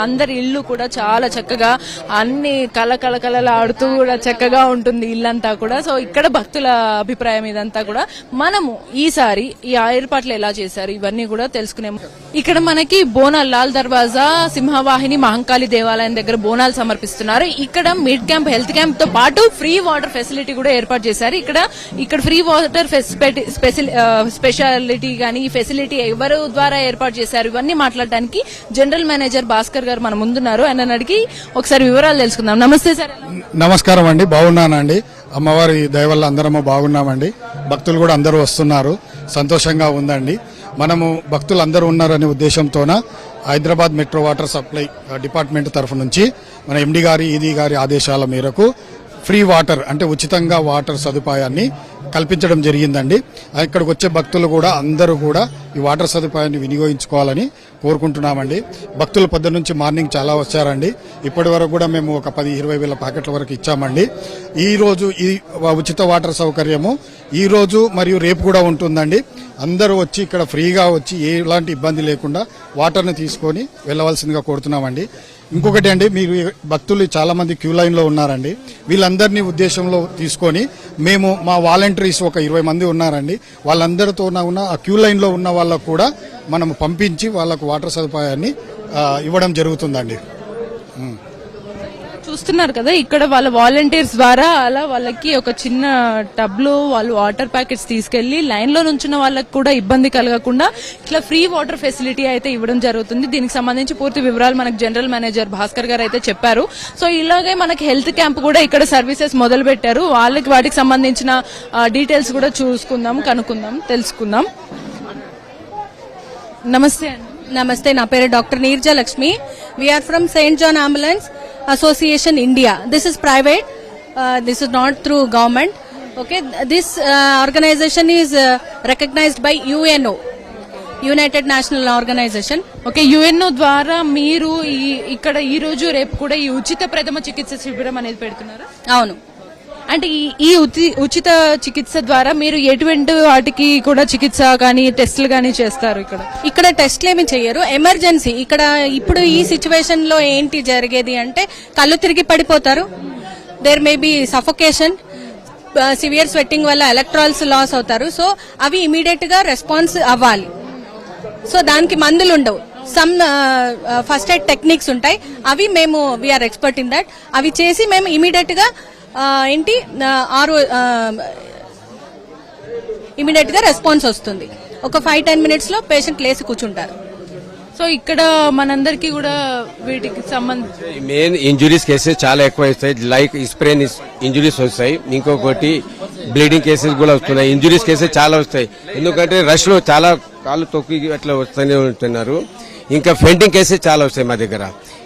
అందరి ఇల్లు కూడా చాలా చక్కగా అన్ని కళకళకళలా పాడుతూ కూడా చక్కగా ఉంటుంది ఇల్లంతా కూడా. సో ఇక్కడ భక్తుల అభిప్రాయం ఇదంతా కూడా. మనము ఈసారి ఈ ఏర్పాట్లు ఎలా చేశారు ఇవన్నీ కూడా తెలుసుకునే. ఇక్కడ మనకి బోనాలు లాల్ దర్వాజా సింహవాహిని మహంకాళి దేవాలయం దగ్గర బోనాలు సమర్పిస్తున్నారు. ఇక్కడ మిడ్ క్యాంప్ హెల్త్ క్యాంప్ తో పాటు ఫ్రీ వాటర్ ఫెసిలిటీ కూడా ఏర్పాటు చేశారు. ఇక్కడ ఫ్రీ వాటర్ స్పెషాలిటీ గానీ ఈ ఫెసిలిటీ ఎవరు ద్వారా ఏర్పాటు చేశారు ఇవన్నీ మాట్లాడడానికి జనరల్ మేనేజర్ భాస్కర్ గారు మన ముందున్నారు. ఆయన అడిగి ఒకసారి వివరాలు తెలుసుకుందాం. నమస్తే సార్. నమస్కారం అండి, బాగున్నానండి. అమ్మవారి దయ వల్ల అందరము బాగున్నామండి. భక్తులు కూడా అందరూ వస్తున్నారు, సంతోషంగా ఉందండి. మనము భక్తులు అందరూ ఉన్నారనే ఉద్దేశంతోన Hyderabad metro water supply department తరఫు నుంచి మన ఎండి గారి ఈదీ గారి ఆదేశాల మేరకు ఫ్రీ వాటర్ అంటే ఉచితంగా వాటర్ సదుపాయాన్ని కల్పించడం జరిగిందండి. ఇక్కడికి వచ్చే భక్తులు కూడా అందరూ కూడా ఈ వాటర్ సదుపాయాన్ని వినియోగించుకోవాలని కోరుకుంటున్నామండి. భక్తులు పొద్దున్న నుంచి మార్నింగ్ చాలా వచ్చారండి. ఇప్పటి వరకు కూడా మేము ఒక 10-20 వేల ప్యాకెట్ల వరకు ఇచ్చామండి. ఈ రోజు ఈ ఉచిత వాటర్ సౌకర్యము ఈ రోజు మరియు రేపు కూడా ఉంటుందండి. అందరూ వచ్చి ఇక్కడ ఫ్రీగా వచ్చి ఎలాంటి ఇబ్బంది లేకుండా వాటర్ని తీసుకొని వెళ్ళవలసిందిగా కోరుతున్నామండి. ఇంకొకటి అండి, మీరు భక్తులు చాలా మంది క్యూ లైన్ లో ఉన్నారండి. వీళ్ళందరినీ ఉద్దేశంలో తీసుకొని మేము మా వాలంటీర్స్ ఒక 20 మంది ఉన్నారండి. వాళ్ళందరితో ఉన్న ఆ క్యూ లైన్ లో ఉన్న వాళ్ళకు కూడా మనం పంపించి వాళ్ళకు వాటర్ సదుపాయాన్ని ఇవ్వడం జరుగుతుందండి. చూస్తున్నారు కదా, ఇక్కడ వాళ్ళ వాలంటీర్స్ ద్వారా అలా వాళ్ళకి ఒక చిన్న టబ్ లో వాళ్ళు వాటర్ ప్యాకెట్స్ తీసుకెళ్లి లైన్ లో నుంచిన వాళ్ళకి కూడా ఇబ్బంది కలగకుండా ఇట్లా ఫ్రీ వాటర్ ఫెసిలిటీ అయితే ఇవ్వడం జరుగుతుంది. దీనికి సంబంధించి పూర్తి వివరాలు మనకు జనరల్ మేనేజర్ భాస్కర్ గారు అయితే చెప్పారు. సో ఇలాగే మనకి హెల్త్ క్యాంప్ కూడా ఇక్కడ సర్వీసెస్ మొదలు పెట్టారు. వాటికి సంబంధించిన డీటెయిల్స్ కూడా చూసుకుందాం, కనుక్కుందాం, తెలుసుకుందాం. నమస్తే అండి. నమస్తే, నా పేరు doctor Neerja Lakshmi. We are from Saint John ambulance association India. This is private, this is not through government. Okay, this organization is recognized by UNO, united national organisation. Okay, UNO ద్వారా మీరు ఇక్కడ ఈ రోజు రేపు కూడా ఈ ఉచిత ప్రథమ చికిత్స శిబిరం అనేది పెడుతున్నారు. అవును. అంటే ఈ ఉచిత చికిత్స ద్వారా మీరు ఎటువంటి వాటికి కూడా చికిత్స కానీ టెస్టులు కానీ చేస్తారు? ఇక్కడ టెస్ట్లు ఏమి చేయరు, ఎమర్జెన్సీ. ఇక్కడ ఇప్పుడు ఈ సిచ్యువేషన్ లో ఏంటి జరిగేది అంటే కళ్ళు తిరిగి పడిపోతారు, there may be suffocation, severe sweating వల్ల ఎలక్ట్రాల్స్ లాస్ అవుతారు. సో అవి ఇమీడియట్ గా రెస్పాన్స్ అవ్వాలి. సో దానికి మందులు ఉండవు, సమ్ ఫస్ట్ ఎయిడ్ టెక్నిక్స్ ఉంటాయి. అవి మేము వీఆర్ ఎక్స్పర్ట్ ఇన్ దట్. అవి చేసి మేము ఇమీడియట్ గా ఇమీడియట్ గా రెస్పాన్స్ వస్తుంది. ఒక 5-10 మినిట్స్ లో పేషెంట్ లేసి కూర్చుంటారు. సో ఇక్కడ మనందరికి కూడా వీటికి సంబంధించి మెయిన్ ఇంజురీస్ కేసెస్ చాలా ఎక్కువ వస్తాయి. లైక్ స్ప్రెయిన్ ఇంజురీస్ వస్తాయి, ఇంకొకటి బ్లీడింగ్ కేసెస్ కూడా వస్తున్నాయి. ఇంజురీస్ కేసెస్ చాలా వస్తాయి, ఎందుకంటే రష్ లో చాలా కాళ్ళు తొక్కి అట్లా వస్తూనే ఉంటున్నారు. ఇంకా ఫెయింటింగ్ కేసెస్ చాలా వస్తాయి మా దగ్గర.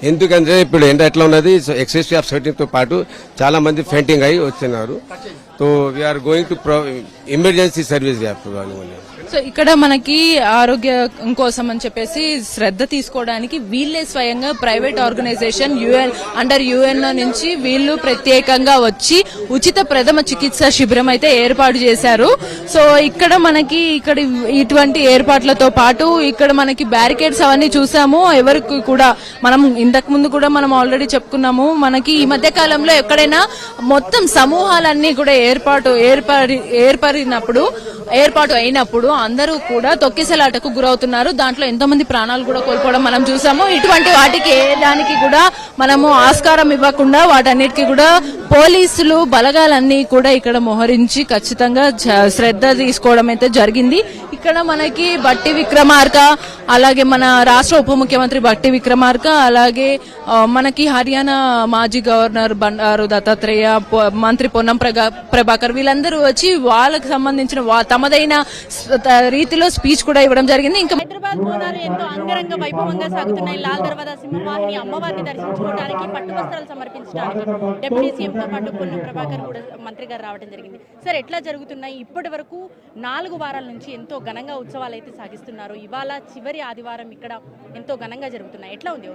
ఎందుకంటే ఇప్పుడు ఎండ ఎట్లా ఉన్నది, ఎక్సెసివ్ ఆఫ్ స్వెటింగ్ తో పాటు చాలా మంది ఫెయింటింగ్ అయి వస్తున్నారు. So we are going to emergency service. So ఇక్కడ మనకి ఆరోగ్యం కోసం అని చెప్పేసి శ్రద్ధ తీసుకోవడానికి వీళ్ళే స్వయంగా ప్రైవేట్ ఆర్గనైజేషన్ అండర్ యుఎన్ఓ నుంచి వీళ్ళు ప్రత్యేకంగా వచ్చి ఉచిత ప్రథమ చికిత్స శిబిరం అయితే ఏర్పాటు చేశారు. సో ఇక్కడ మనకి ఇటువంటి ఏర్పాట్లతో పాటు ఇక్కడ మనకి బ్యారికేడ్స్ అవన్నీ చూసాము. ఎవరికి కూడా మనం ఇంతకు ముందు కూడా మనం ఆల్రెడీ చెప్పుకున్నాము, మనకి ఈ మధ్య కాలంలో ఎక్కడైనా మొత్తం సమూహాలన్నీ కూడా ఏర్పాటు అయినప్పుడు అందరూ కూడా తొక్కిసలాటకు గురవుతున్నారు. దాంట్లో ఎంతో మంది ప్రాణాలు కూడా కోల్పోవడం మనం చూసాము. ఇటువంటి వాటికి దానికి కూడా మనము ఆస్కారం ఇవ్వకుండా వాటన్నిటికీ కూడా పోలీసులు బలగాలన్నీ కూడా ఇక్కడ మోహరించి ఖచ్చితంగా శ్రద్ధ తీసుకోవడం అయితే జరిగింది. ఇక్కడ మనకి బట్టి విక్రమార్క, అలాగే మన రాష్ట్ర ఉప ముఖ్యమంత్రి బట్టి విక్రమార్క, అలాగే మనకి హర్యానా మాజీ గవర్నర్ బండారు దత్తాత్రేయ, మంత్రి పొన్నం ప్రభాకర్ వీళ్ళందరూ వచ్చి వాళ్ళకి సంబంధించిన తమదైన రీతిలో స్పీచ్ కూడా ఇవ్వడం జరిగింది. ఇంకా హైదరాబాద్ బోనాలు ఎంతో అంగరంగ వైభవంగా సాగుతున్నాయి. లాల్ దర్వాజా సింహవాహిని అమ్మవారిని దర్శించుకోవడానికి, పట్టు వస్త్రాలు సమర్పించడానికి డిప్యూటీ సీఎం తో పాటు పొన్నం ప్రభాకర్ కూడా మంత్రి గారు రావడం జరిగింది. సార్, ఎట్లా జరుగుతున్నాయి? ఇప్పటి వరకు 4 వారాల నుంచి ఎంతో ఘనంగా ఉత్సవాలు అయితే సాగిస్తున్నారు. ఇవాళ చివరి ఆదివారం ఇక్కడ ఎంతో ఘనంగా జరుగుతున్నాయి. ఎట్లా ఉంది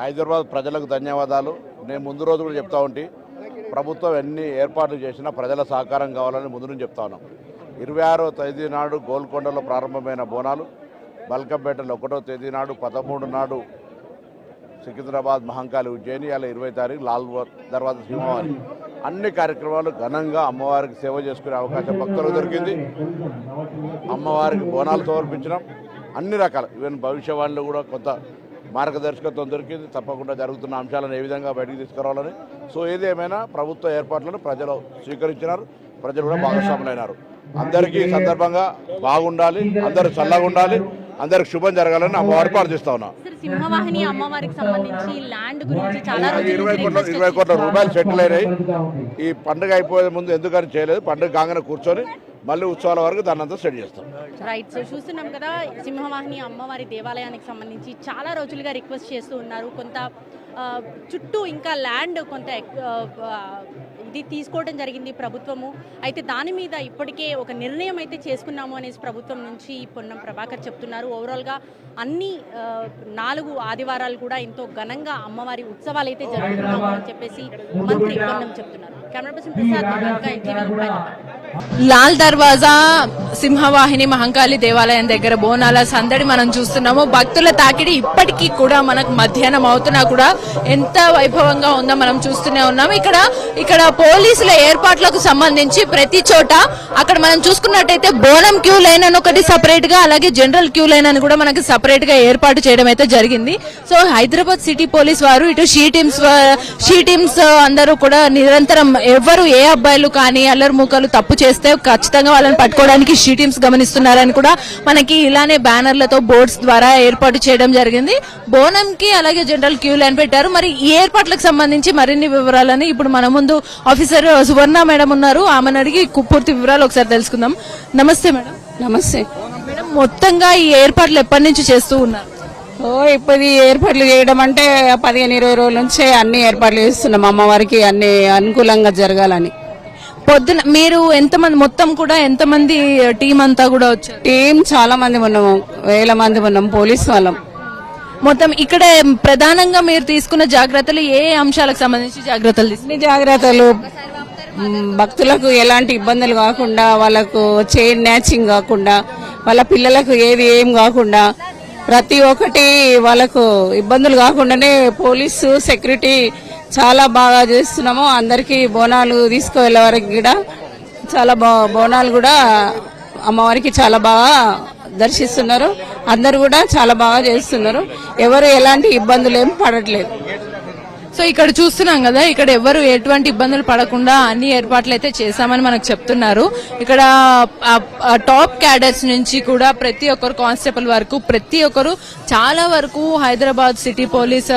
హైదరాబాద్ ప్రజలకు ధన్యవాదాలు. నేను ముందు రోజు కూడా చెప్తా ఉంటే ప్రభుత్వం ఎన్ని ఏర్పాట్లు చేసినా ప్రజల సహకారం కావాలని ముందు నుంచి చెప్తా ఉన్నాం. 26వ తేదీ నాడు గోల్కొండలో ప్రారంభమైన బోనాలు, బల్కంపేటలో 1వ తేదీ నాడు, 13 నాడు సికింద్రాబాద్, మహంకాళి, ఉజ్జయిని, ఇలా 20 తారీఖు లాల్ దర్వాజా సింహవాహిని అన్ని కార్యక్రమాలు ఘనంగా అమ్మవారికి సేవ చేసుకునే అవకాశం భక్తులకు దొరికింది. అమ్మవారికి బోనాలు సమర్పించడం అన్ని రకాల ఈవెన్ భవిష్యవాణిలో కూడా కొంత మార్గదర్శకత్వం దొరికింది. తప్పకుండా జరుగుతున్న అంశాలను ఏ విధంగా బయటికి తీసుకురావాలని. సో ఏది ఏమైనా ప్రభుత్వ ఏర్పాట్లను ప్రజలు స్వీకరించినారు, ప్రజలు కూడా భాగస్వాములైనారు. అందరికీ ఈ సందర్భంగా బాగుండాలి, అందరూ చల్లగా ఉండాలి, అందరికి శుభం జరగాలని అమ్మవారు ప్రార్థిస్తా ఉన్నా. సింహవాహిని అమ్మవారికి సంబంధించి ల్యాండ్ గురించి చాలా రోజులు 20 కోట్ల రూపాయలు సెటిల్ అయినాయి. ఈ పండుగ అయిపోయే ముందు ఎందుకని చేయలేదు, పండుగ కాగానే కూర్చొని మళ్ళీ ఉత్సవాల వరకు దాన్ని అంతా సెట్ చేస్తాం. రైట్. సో చూస్తున్నాం కదా, సింహవాహిని అమ్మవారి దేవాలయానికి సంబంధించి చాలా రోజులుగా రిక్వెస్ట్ చేస్తూ ఉన్నారు. కొంత చుట్టూ ఇంకా ల్యాండ్ కొంత ఇది తీసుకోవడం జరిగింది ప్రభుత్వము. అయితే దాని మీద ఇప్పటికే ఒక నిర్ణయం అయితే చేసుకున్నాము అనేసి ప్రభుత్వం నుంచి పొన్నం ప్రభాకర్ చెప్తున్నారు. ఓవరాల్గా అన్ని 4 ఆదివారాలు కూడా ఎంతో ఘనంగా అమ్మవారి ఉత్సవాలు అయితే జరుగుతున్నాము అని చెప్పేసి మంత్రి పొన్నం చెప్తున్నారు. కెమెరా పర్సన్ ప్రసాద్, లాల్ దర్వాజా సింహవాహిని మహంకాళి దేవాలయం దగ్గర బోనాల సందడి మనం చూస్తున్నాము. భక్తుల తాకిడి ఇప్పటికీ కూడా మనకు మధ్యాహ్నం అవుతున్నా కూడా ఎంత వైభవంగా ఉందో మనం చూస్తూనే ఉన్నాం. ఇక్కడ పోలీసుల ఏర్పాట్లకు సంబంధించి ప్రతి చోట అక్కడ మనం చూసుకున్నట్టయితే బోనం క్యూ లైన్ అని ఒకటి సపరేట్ గా, అలాగే జనరల్ క్యూ లైన్ అని కూడా మనకి సపరేట్ గా ఏర్పాటు చేయడం అయితే జరిగింది. సో హైదరాబాద్ సిటీ పోలీస్ వారు ఇటు షీ టీమ్స్ అందరూ కూడా నిరంతరం ఎవరు ఏ అబ్బాయిలు కానీ అల్లరి మూకలు తప్పు చేస్తే ఖచ్చితంగా వాళ్ళని పట్టుకోవడానికి షీ టీమ్స్ గమనిస్తున్నారని కూడా మనకి ఇలానే బ్యానర్లతో బోర్డ్స్ ద్వారా ఏర్పాటు చేయడం జరిగింది. బోనం కి అలాగే జనరల్ క్యూ లైన్ పెట్టారు. మరి ఈ ఏర్పాట్లకు సంబంధించి మరిన్ని వివరాలని ఇప్పుడు మన ముందు ఆఫీసర్ సువర్ణ మేడం ఉన్నారు, ఆమెను అడిగి పూర్తి వివరాలు ఒకసారి తెలుసుకుందాం. నమస్తే మేడం. నమస్తే మేడం, మొత్తంగా ఈ ఏర్పాట్లు ఎప్పటి నుంచి చేస్తూ ఉన్నారు? ఇప్పుడు ఈ ఏర్పాట్లు చేయడం అంటే 15-20 రోజుల నుంచి అన్ని ఏర్పాట్లు చేస్తున్నాం అమ్మవారికి అన్ని అనుకూలంగా జరగాలని. పొద్దున మీరు ఎంతమంది, మొత్తం కూడా ఎంతమంది టీం అంతా కూడా వచ్చారు? టీం చాలా మంది ఉన్నాము, 1000 మంది ఉన్నాం పోలీస్ వాళ్ళం. మొత్తం ఇక్కడ ప్రధానంగా మీరు తీసుకున్న జాగ్రత్తలు ఏ అంశాలకు సంబంధించి జాగ్రత్తలు అన్ని జాగ్రత్తలు భక్తులకు ఎలాంటి ఇబ్బందులు కాకుండా, వాళ్ళకు చైన్ న్యాచింగ్ కాకుండా, వాళ్ళ పిల్లలకు ఏం కాకుండా ప్రతి ఒక్కటి వాళ్ళకు ఇబ్బందులు కాకుండానే పోలీసు సెక్యూరిటీ చాలా బాగా చేస్తున్నాము. అందరికీ బోనాలు తీసుకువెళ్ళే వరకు కూడా చాలా బోనాలు కూడా అమ్మవారికి చాలా బాగా దర్శిస్తున్నారు. అందరు కూడా చాలా బాగా చేస్తున్నారు. ఎవరు ఎలాంటి ఇబ్బందులు ఏం పడట్లేదు. సో ఇక్కడ చూస్తున్నాం కదా, ఇక్కడ ఎవరు ఎటువంటి ఇబ్బందులు పడకుండా అన్ని ఏర్పాట్లు అయితే చేశామని మనకు చెప్తున్నారు. ఇక్కడ టాప్ క్యాడర్స్ నుంచి కూడా ప్రతి ఒక్కరు కానిస్టేబుల్ వరకు ప్రతి ఒక్కరు చాలా వరకు హైదరాబాద్ సిటీ పోలీస్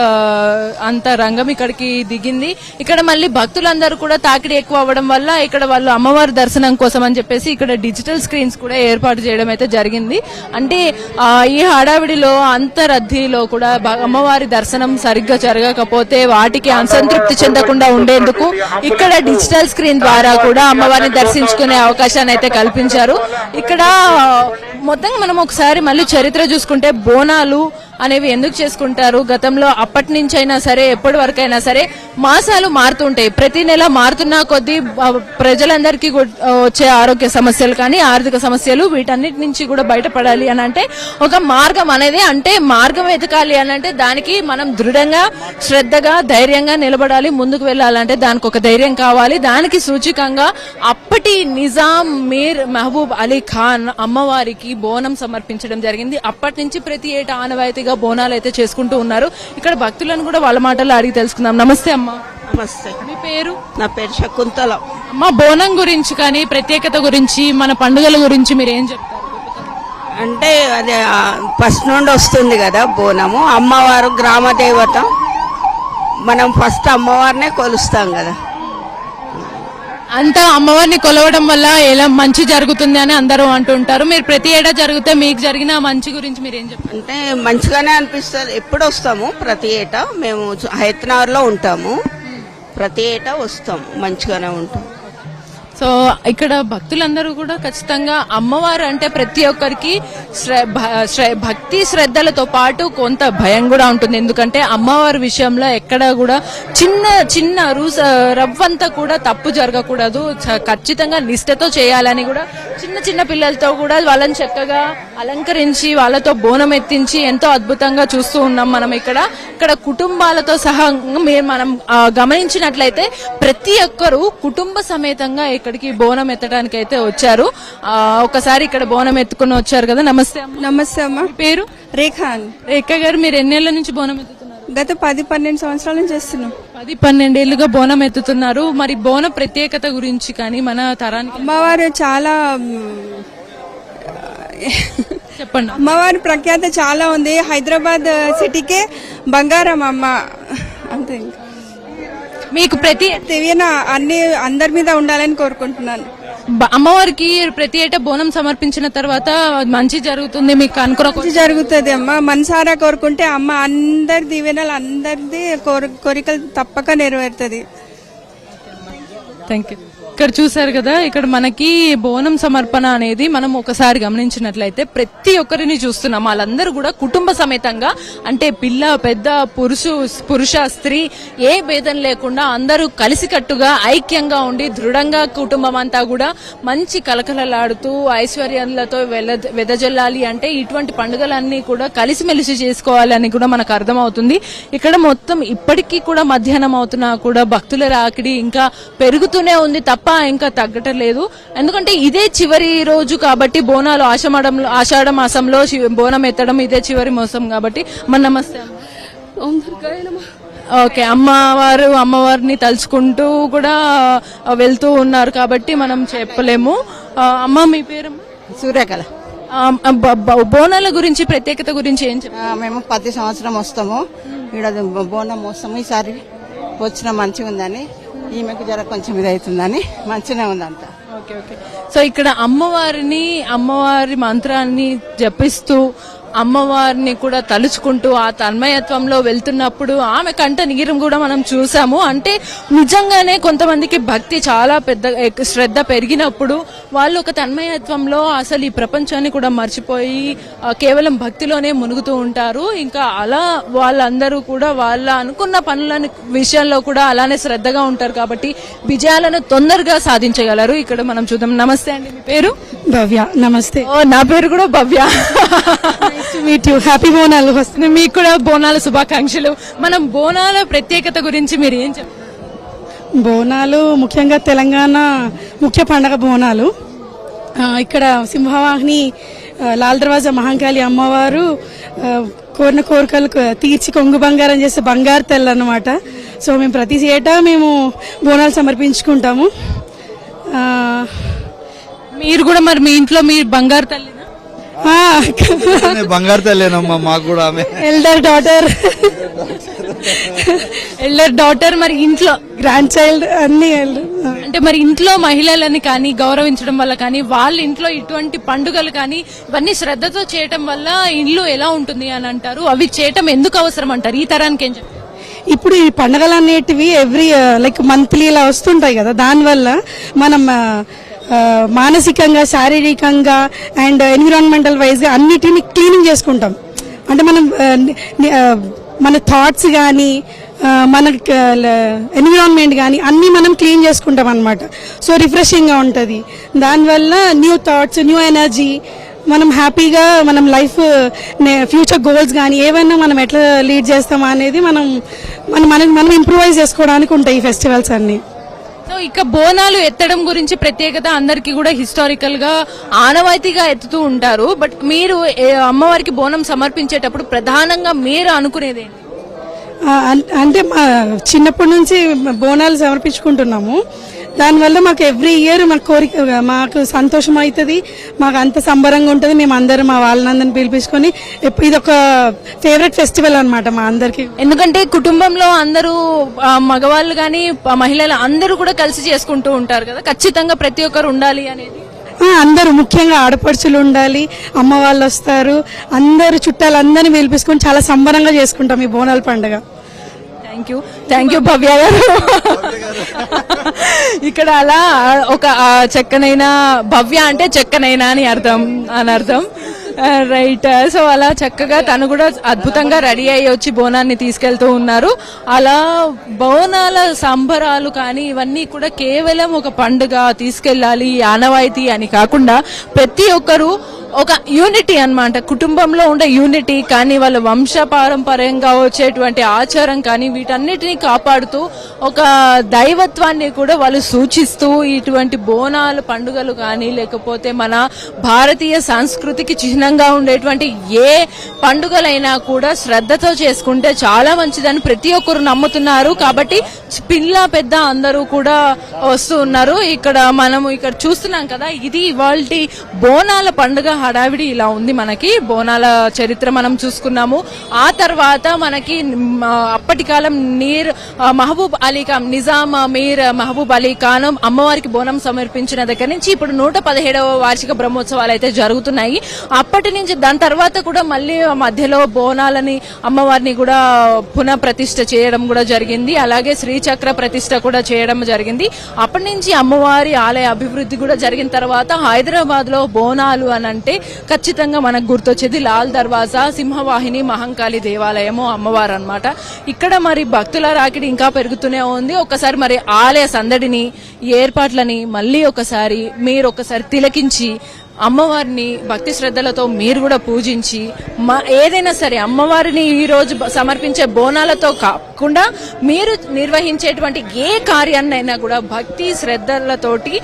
అంత రంగం ఇక్కడికి దిగింది. ఇక్కడ మళ్ళీ భక్తులందరూ కూడా తాకిడి ఎక్కువ అవ్వడం వల్ల ఇక్కడ వాళ్ళు అమ్మవారి దర్శనం కోసం అని చెప్పేసి ఇక్కడ డిజిటల్ స్క్రీన్స్ కూడా ఏర్పాటు చేయడం అయితే జరిగింది. అంటే ఈ హడావిడిలో అంత రద్దీలో కూడా అమ్మవారి దర్శనం సరిగ్గా జరగకపోతే వాటికి అసంతృప్తి చెందకుండా ఉండేందుకు ఇక్కడ డిజిటల్ స్క్రీన్ ద్వారా కూడా అమ్మవారిని దర్శించుకునే అవకాశాన్ని అయితే కల్పించారు. ఇక్కడ మొత్తంగా మనం ఒకసారి మళ్ళీ చరిత్ర చూసుకుంటే బోనాలు అనేవి ఎందుకు చేసుకుంటారు, గతంలో అప్పటి నుంచి అయినా సరే ఎప్పటి వరకు అయినా సరే మాసాలు మారుతుంటాయి. ప్రతి నెల మారుతున్న కొద్దీ ప్రజలందరికీ వచ్చే ఆరోగ్య సమస్యలు కానీ ఆర్థిక సమస్యలు వీటన్నిటి నుంచి కూడా బయటపడాలి అని అంటే ఒక మార్గం అనేది, అంటే మార్గం వెతకాలి అని అంటే దానికి మనం దృఢంగా శ్రద్ధగా ధైర్యంగా నిలబడాలి. ముందుకు వెళ్ళాలంటే దానికి ఒక ధైర్యం కావాలి. దానికి సూచికంగా అప్పటి నిజాం మీర్ మహబూబ్ అలీ ఖాన్ అమ్మవారికి బోనం సమర్పించడం జరిగింది. అప్పటి నుంచి ప్రతి ఏటా ఆనవాయితీగా బోనాలు అయితే చేసుకుంటూ ఉన్నారు. ఇక్కడ భక్తులను కూడా వాళ్ళ మాటల్లో అడిగి తెలుసుకుందాం. నమస్తే అమ్మా. నమస్తే. మీ పేరు? నా పేరు శకుంతల. అమ్మా, బోనం గురించి కానీ ప్రత్యేకత గురించి మన పండుగల గురించి మీరు ఏం చెప్తారు? అంటే అది ఫస్ట్ నుండి వస్తుంది కదా బోనము. అమ్మవారు గ్రామ దేవత, మనం ఫస్ట్ అమ్మవారినే కొలుస్తాం కదా. అంతా అమ్మవారిని కొలవడం వల్ల ఎలా మంచి జరుగుతుంది అని అందరూ అంటుంటారు. మీరు ప్రతి ఏడా జరిగితే మీకు జరిగిన మంచి గురించి మీరు ఏం చెప్తారు? అంటే మంచిగానే అనిపిస్తుంది. ఎప్పుడు వస్తాము ప్రతి ఏటా, మేము హైదరాబాద్ లో ఉంటాము, ప్రతి ఏటా వస్తాము, మంచిగానే ఉంటాం. సో ఇక్కడ భక్తులందరూ కూడా ఖచ్చితంగా అమ్మవారు అంటే ప్రతి ఒక్కరికి భక్తి శ్రద్ధలతో పాటు కొంత భయం కూడా ఉంటుంది. ఎందుకంటే అమ్మవారి విషయంలో ఎక్కడ కూడా చిన్న రవ్వంతా కూడా తప్పు జరగకూడదు, ఖచ్చితంగా నిష్ఠతో చేయాలని కూడా చిన్న చిన్న పిల్లలతో కూడా వాళ్ళని చక్కగా అలంకరించి వాళ్ళతో బోనం ఎత్తించి ఎంతో అద్భుతంగా చూస్తూ ఉన్నాం మనం ఇక్కడ కుటుంబాలతో సహా మనం గమనించినట్లయితే ప్రతి ఒక్కరూ కుటుంబ సమేతంగా ఇక్కడికి బోనం ఎత్తడానికి అయితే వచ్చారు. ఒకసారి ఇక్కడ బోనం ఎత్తుకుని వచ్చారు కదా. నమస్తే అమ్మ. నమస్తే అమ్మ. మీ పేరు? రేఖ గారు, మీరు ఎన్నేళ్ల నుంచి బోనం ఎత్తుతున్నారు? గత 10-12 సంవత్సరాల నుంచి చేస్తున్నాం. 10-12 ఏళ్లుగా బోనం ఎత్తుతున్నారు. మరి బోనం ప్రత్యేకత గురించి కానీ మన తరానికి అమ్మవారు చాలా చెప్పండి. అమ్మవారి ప్రఖ్యాత చాలా ఉంది. హైదరాబాద్ సిటీకే బంగారం అమ్మ. అంతే. మీకు ప్రతి అందరి మీద ఉండాలని కోరుకుంటున్నాను. అమ్మవారికి ప్రతి ఏటా బోనం సమర్పించిన తర్వాత మంచి జరుగుతుంది మీకు అనుకున్న జరుగుతుంది అమ్మ. మనసారా కోరుకుంటే అమ్మ అందరి దీవెనలు అందరిది కోరికలు తప్పక నెరవేరుతుంది. Thank you. ఇక్కడ చూసారు కదా, ఇక్కడ మనకి బోనం సమర్పణ అనేది మనం ఒకసారి గమనించినట్లయితే ప్రతి ఒక్కరిని చూస్తున్నాం. వాళ్ళందరూ కూడా కుటుంబ సమేతంగా, అంటే పిల్ల పెద్ద పురుష స్త్రీ ఏ భేదం లేకుండా అందరూ కలిసికట్టుగా ఐక్యంగా ఉండి దృఢంగా కుటుంబం అంతా కూడా మంచి కలకలలాడుతూ ఐశ్వర్యాలతో వెదజల్లాలి అంటే ఇటువంటి పండుగలన్నీ కూడా కలిసిమెలిసి చేసుకోవాలని కూడా మనకు అర్థమవుతుంది. ఇక్కడ మొత్తం ఇప్పటికీ కూడా మధ్యాహ్నం అవుతున్నా కూడా భక్తుల రాకిడి ఇంకా పెరుగుతూనే ఉంది తప్ప ఇంకా తగ్గటలేదు. ఎందుకంటే ఇదే చివరి రోజు కాబట్టి బోనాలు ఆషాఢ మాసంలో బోనం ఎత్తడం ఇదే చివరి మోసం కాబట్టి. మన నమస్తే. ఓకే, అమ్మవారిని తలుచుకుంటూ కూడా వెళ్తూ ఉన్నారు కాబట్టి మనం చెప్పలేము. అమ్మ, మీ పేరమ్మా? సూర్యకళ. బోనాల గురించి ప్రత్యేకత గురించి ఏం చెప్పారు? మేము ప్రతి సంవత్సరం వస్తాము, ఇక్కడ బోనం వస్తాము. ఈసారి వచ్చిన మంచిగా ఉందని, ఈమెకు జర కొంచెం ఇది అవుతుందని మంచిగా ఉందంట. ఓకే. సో ఇక్కడ అమ్మవారి మంత్రాన్ని జపిస్తూ అమ్మవారిని కూడా తలుచుకుంటూ ఆ తన్మయత్వంలో వెళ్తున్నప్పుడు ఆమె కంట నీరు కూడా మనం చూసాము. అంటే నిజంగానే కొంతమందికి భక్తి చాలా పెద్ద శ్రద్ధ పెరిగినప్పుడు వాళ్ళు ఒక తన్మయత్వంలో అసలు ఈ ప్రపంచాన్ని కూడా మర్చిపోయి కేవలం భక్తిలోనే మునుగుతూ ఉంటారు. ఇంకా అలా వాళ్ళందరూ కూడా వాళ్ళ అనుకున్న పనుల విషయంలో కూడా అలానే శ్రద్ధగా ఉంటారు కాబట్టి విజయాలను తొందరగా సాధించగలరు. ఇక్కడ మనం చూద్దాం. నమస్తే అండి, మీ పేరు? భవ్య. నమస్తే. నా పేరు కూడా భవ్య. హ్యాపీ బోనాలు. మీకు కూడా బోనాల శుభాకాంక్షలు. మనం బోనాల ప్రత్యేకత గురించి మీరు ఏం చెప్తారు? బోనాలు ముఖ్యంగా తెలంగాణ ముఖ్య పండగ బోనాలు. ఇక్కడ సింహవాహిని లాల్ దర్వాజా మహంకాళి అమ్మవారు కోరిన కోరికలు తీర్చి కొంగు బంగారం చేసే బంగారు తెల్ల అన్నమాట. సో మేము ప్రతి ఏటా మేము బోనాలు సమర్పించుకుంటాము. మీరు కూడా మరి మీ ఇంట్లో మీ బంగారు తల్లి? బంగారు తల్లేనమ్మా మాకు కూడా. ఆమె ఎల్డర్ డాటర్. మరి ఇంట్లో గ్రాండ్ చైల్డ్ అన్ని. అంటే మరి ఇంట్లో మహిళలని కానీ గౌరవించడం వల్ల కానీ వాళ్ళ ఇంట్లో ఇటువంటి పండుగలు కానీ ఇవన్నీ శ్రద్ధతో చేయటం వల్ల ఇల్లు ఎలా ఉంటుంది అని అంటారు. అవి చేయటం ఎందుకు అవసరం అంటారు ఈ తరానికి? ఏం చెప్తారు? ఇప్పుడు ఈ పండుగలు అనేటివి ఎవ్రీ లైక్ మంత్లీ ఇలా వస్తుంటాయి కదా, దానివల్ల మనం మానసికంగా, శారీరకంగా అండ్ ఎన్విరాన్మెంటల్ వైజ్ గా అన్నిటిని క్లీనింగ్ చేసుకుంటాం. అంటే మనం మన థాట్స్ కానీ మన ఎన్విరాన్మెంట్ కానీ అన్ని మనం క్లీన్ చేసుకుంటాం అన్నమాట. సో రిఫ్రెషింగ్ గా ఉంటుంది. దానివల్ల న్యూ థాట్స్, న్యూ ఎనర్జీ, మనం హ్యాపీగా మనం లైఫ్ ఫ్యూచర్ గోల్స్ కానీ ఏవైనా మనం ఎట్లా లీడ్ చేస్తామా అనేది మనం ఇంప్రూవైజ్ చేసుకోవడానికి ఉంటాయి ఈ ఫెస్టివల్స్ అన్ని. సో ఇక బోనాలు ఎత్తడం గురించి ప్రత్యేకత అందరికి కూడా హిస్టారికల్ గా ఆనవాయితీగా ఎత్తుతూ ఉంటారు. బట్ మీరు అమ్మవారికి బోనం సమర్పించేటప్పుడు ప్రధానంగా మీరు అనుకునేది అంటే చిన్నప్పటి నుంచి బోనాలు సమర్పించుకుంటున్నాము. దానివల్ల మాకు ఎవ్రీ ఇయర్ మాకు కోరిక, మాకు సంతోషం అవుతుంది, మాకు అంత సంబరంగా ఉంటుంది. మేము అందరం మా వాళ్ళందరినీ పిలిపించుకొని ఇది ఒక ఫేవరెట్ ఫెస్టివల్ అన్నమాట మా అందరికి. ఎందుకంటే కుటుంబంలో అందరూ మగవాళ్ళు గాని మహిళలు అందరూ కూడా కలిసి చేసుకుంటూ ఉంటారు కదా, ఖచ్చితంగా ప్రతి ఒక్కరు ఉండాలి అనేది. అందరూ ముఖ్యంగా ఆడపడుచులు ఉండాలి, అమ్మ వాళ్ళు వస్తారు, అందరు చుట్టాలు అందరినీ పిలిపించుకొని చాలా సంబరంగా చేసుకుంటాం ఈ బోనాల పండుగ. థ్యాంక్ యూ భవ్య గారు. ఇక్కడ అలా ఒక చెక్కనైనా, భవ్య అంటే చెక్కనైనా అని అర్థం. రైట్. సో అలా చక్కగా తను కూడా అద్భుతంగా రెడీ అయ్యి వచ్చి బోనాన్ని తీసుకెళ్తూ ఉన్నారు. అలా బోనాల సంబరాలు కానీ ఇవన్నీ కూడా కేవలం ఒక పండుగ తీసుకెళ్ళాలి ఆనవాయితీ అని కాకుండా ప్రతి ఒక్కరూ ఒక యూనిటీ అన్నమాట. కుటుంబంలో ఉండే యూనిటీ కానీ వాళ్ళ వంశ పారంపర్యంగా వచ్చేటువంటి ఆచారం కానీ వీటన్నిటిని కాపాడుతూ ఒక దైవత్వాన్ని కూడా వాళ్ళు సూచిస్తూ ఇటువంటి బోనాల పండుగలు కానీ లేకపోతే మన భారతీయ సంస్కృతికి చిహ్నంగా ఉండేటువంటి ఏ పండుగలైనా కూడా శ్రద్ధతో చేసుకుంటే చాలా మంచిదని ప్రతి ఒక్కరు నమ్ముతున్నారు. కాబట్టి పిల్ల పెద్ద అందరూ కూడా వస్తూ ఉన్నారు. ఇక్కడ మనము ఇక్కడ చూస్తున్నాం కదా, ఇది ఇవాల్టి బోనాల పండుగ హడావిడి ఇలా ఉంది. మనకి బోనాల చరిత్ర మనం చూసుకున్నాము. ఆ తర్వాత మనకి అప్పటి కాలం మహబూబ్ అలీ ఖాన్, నిజాం మీర్ మహబూబ్ అలీ ఖాన్ అమ్మవారికి బోనం సమర్పించిన దగ్గర నుంచి ఇప్పుడు 117వ వార్షిక బ్రహ్మోత్సవాలు అయితే జరుగుతున్నాయి. అప్పటి నుంచి దాని తర్వాత కూడా మళ్ళీ మధ్యలో బోనాలని అమ్మవారిని కూడా పునః ప్రతిష్ఠ చేయడం కూడా జరిగింది. అలాగే శ్రీచక్ర ప్రతిష్ఠ కూడా చేయడం జరిగింది. అప్పటి నుంచి అమ్మవారి ఆలయ అభివృద్ధి కూడా జరిగిన తర్వాత హైదరాబాద్ లో బోనాలు అని అంటే ఖచ్చితంగా మనకు గుర్తొచ్చేది లాల్ దర్వాజా సింహవాహిని మహంకాళి దేవాలయము అమ్మవారు అన్నమాట. ఇక్కడ మరి భక్తుల రాకిడి ఇంకా పెరుగుతూనే ఉంది. ఒకసారి మరి ఆలయ సందడిని ఏర్పాట్లని మళ్ళీ ఒకసారి మీరు ఒకసారి తిలకించి అమ్మవారిని భక్తి శ్రద్ధలతో మీరు కూడా పూజించి ఏదైనా సరే అమ్మవారిని ఈ రోజు సమర్పించే బోనాలతో కాకుండా మీరు నిర్వహించేటువంటి ఏ కార్యాన్నైనా కూడా భక్తి శ్రద్ధలతోటి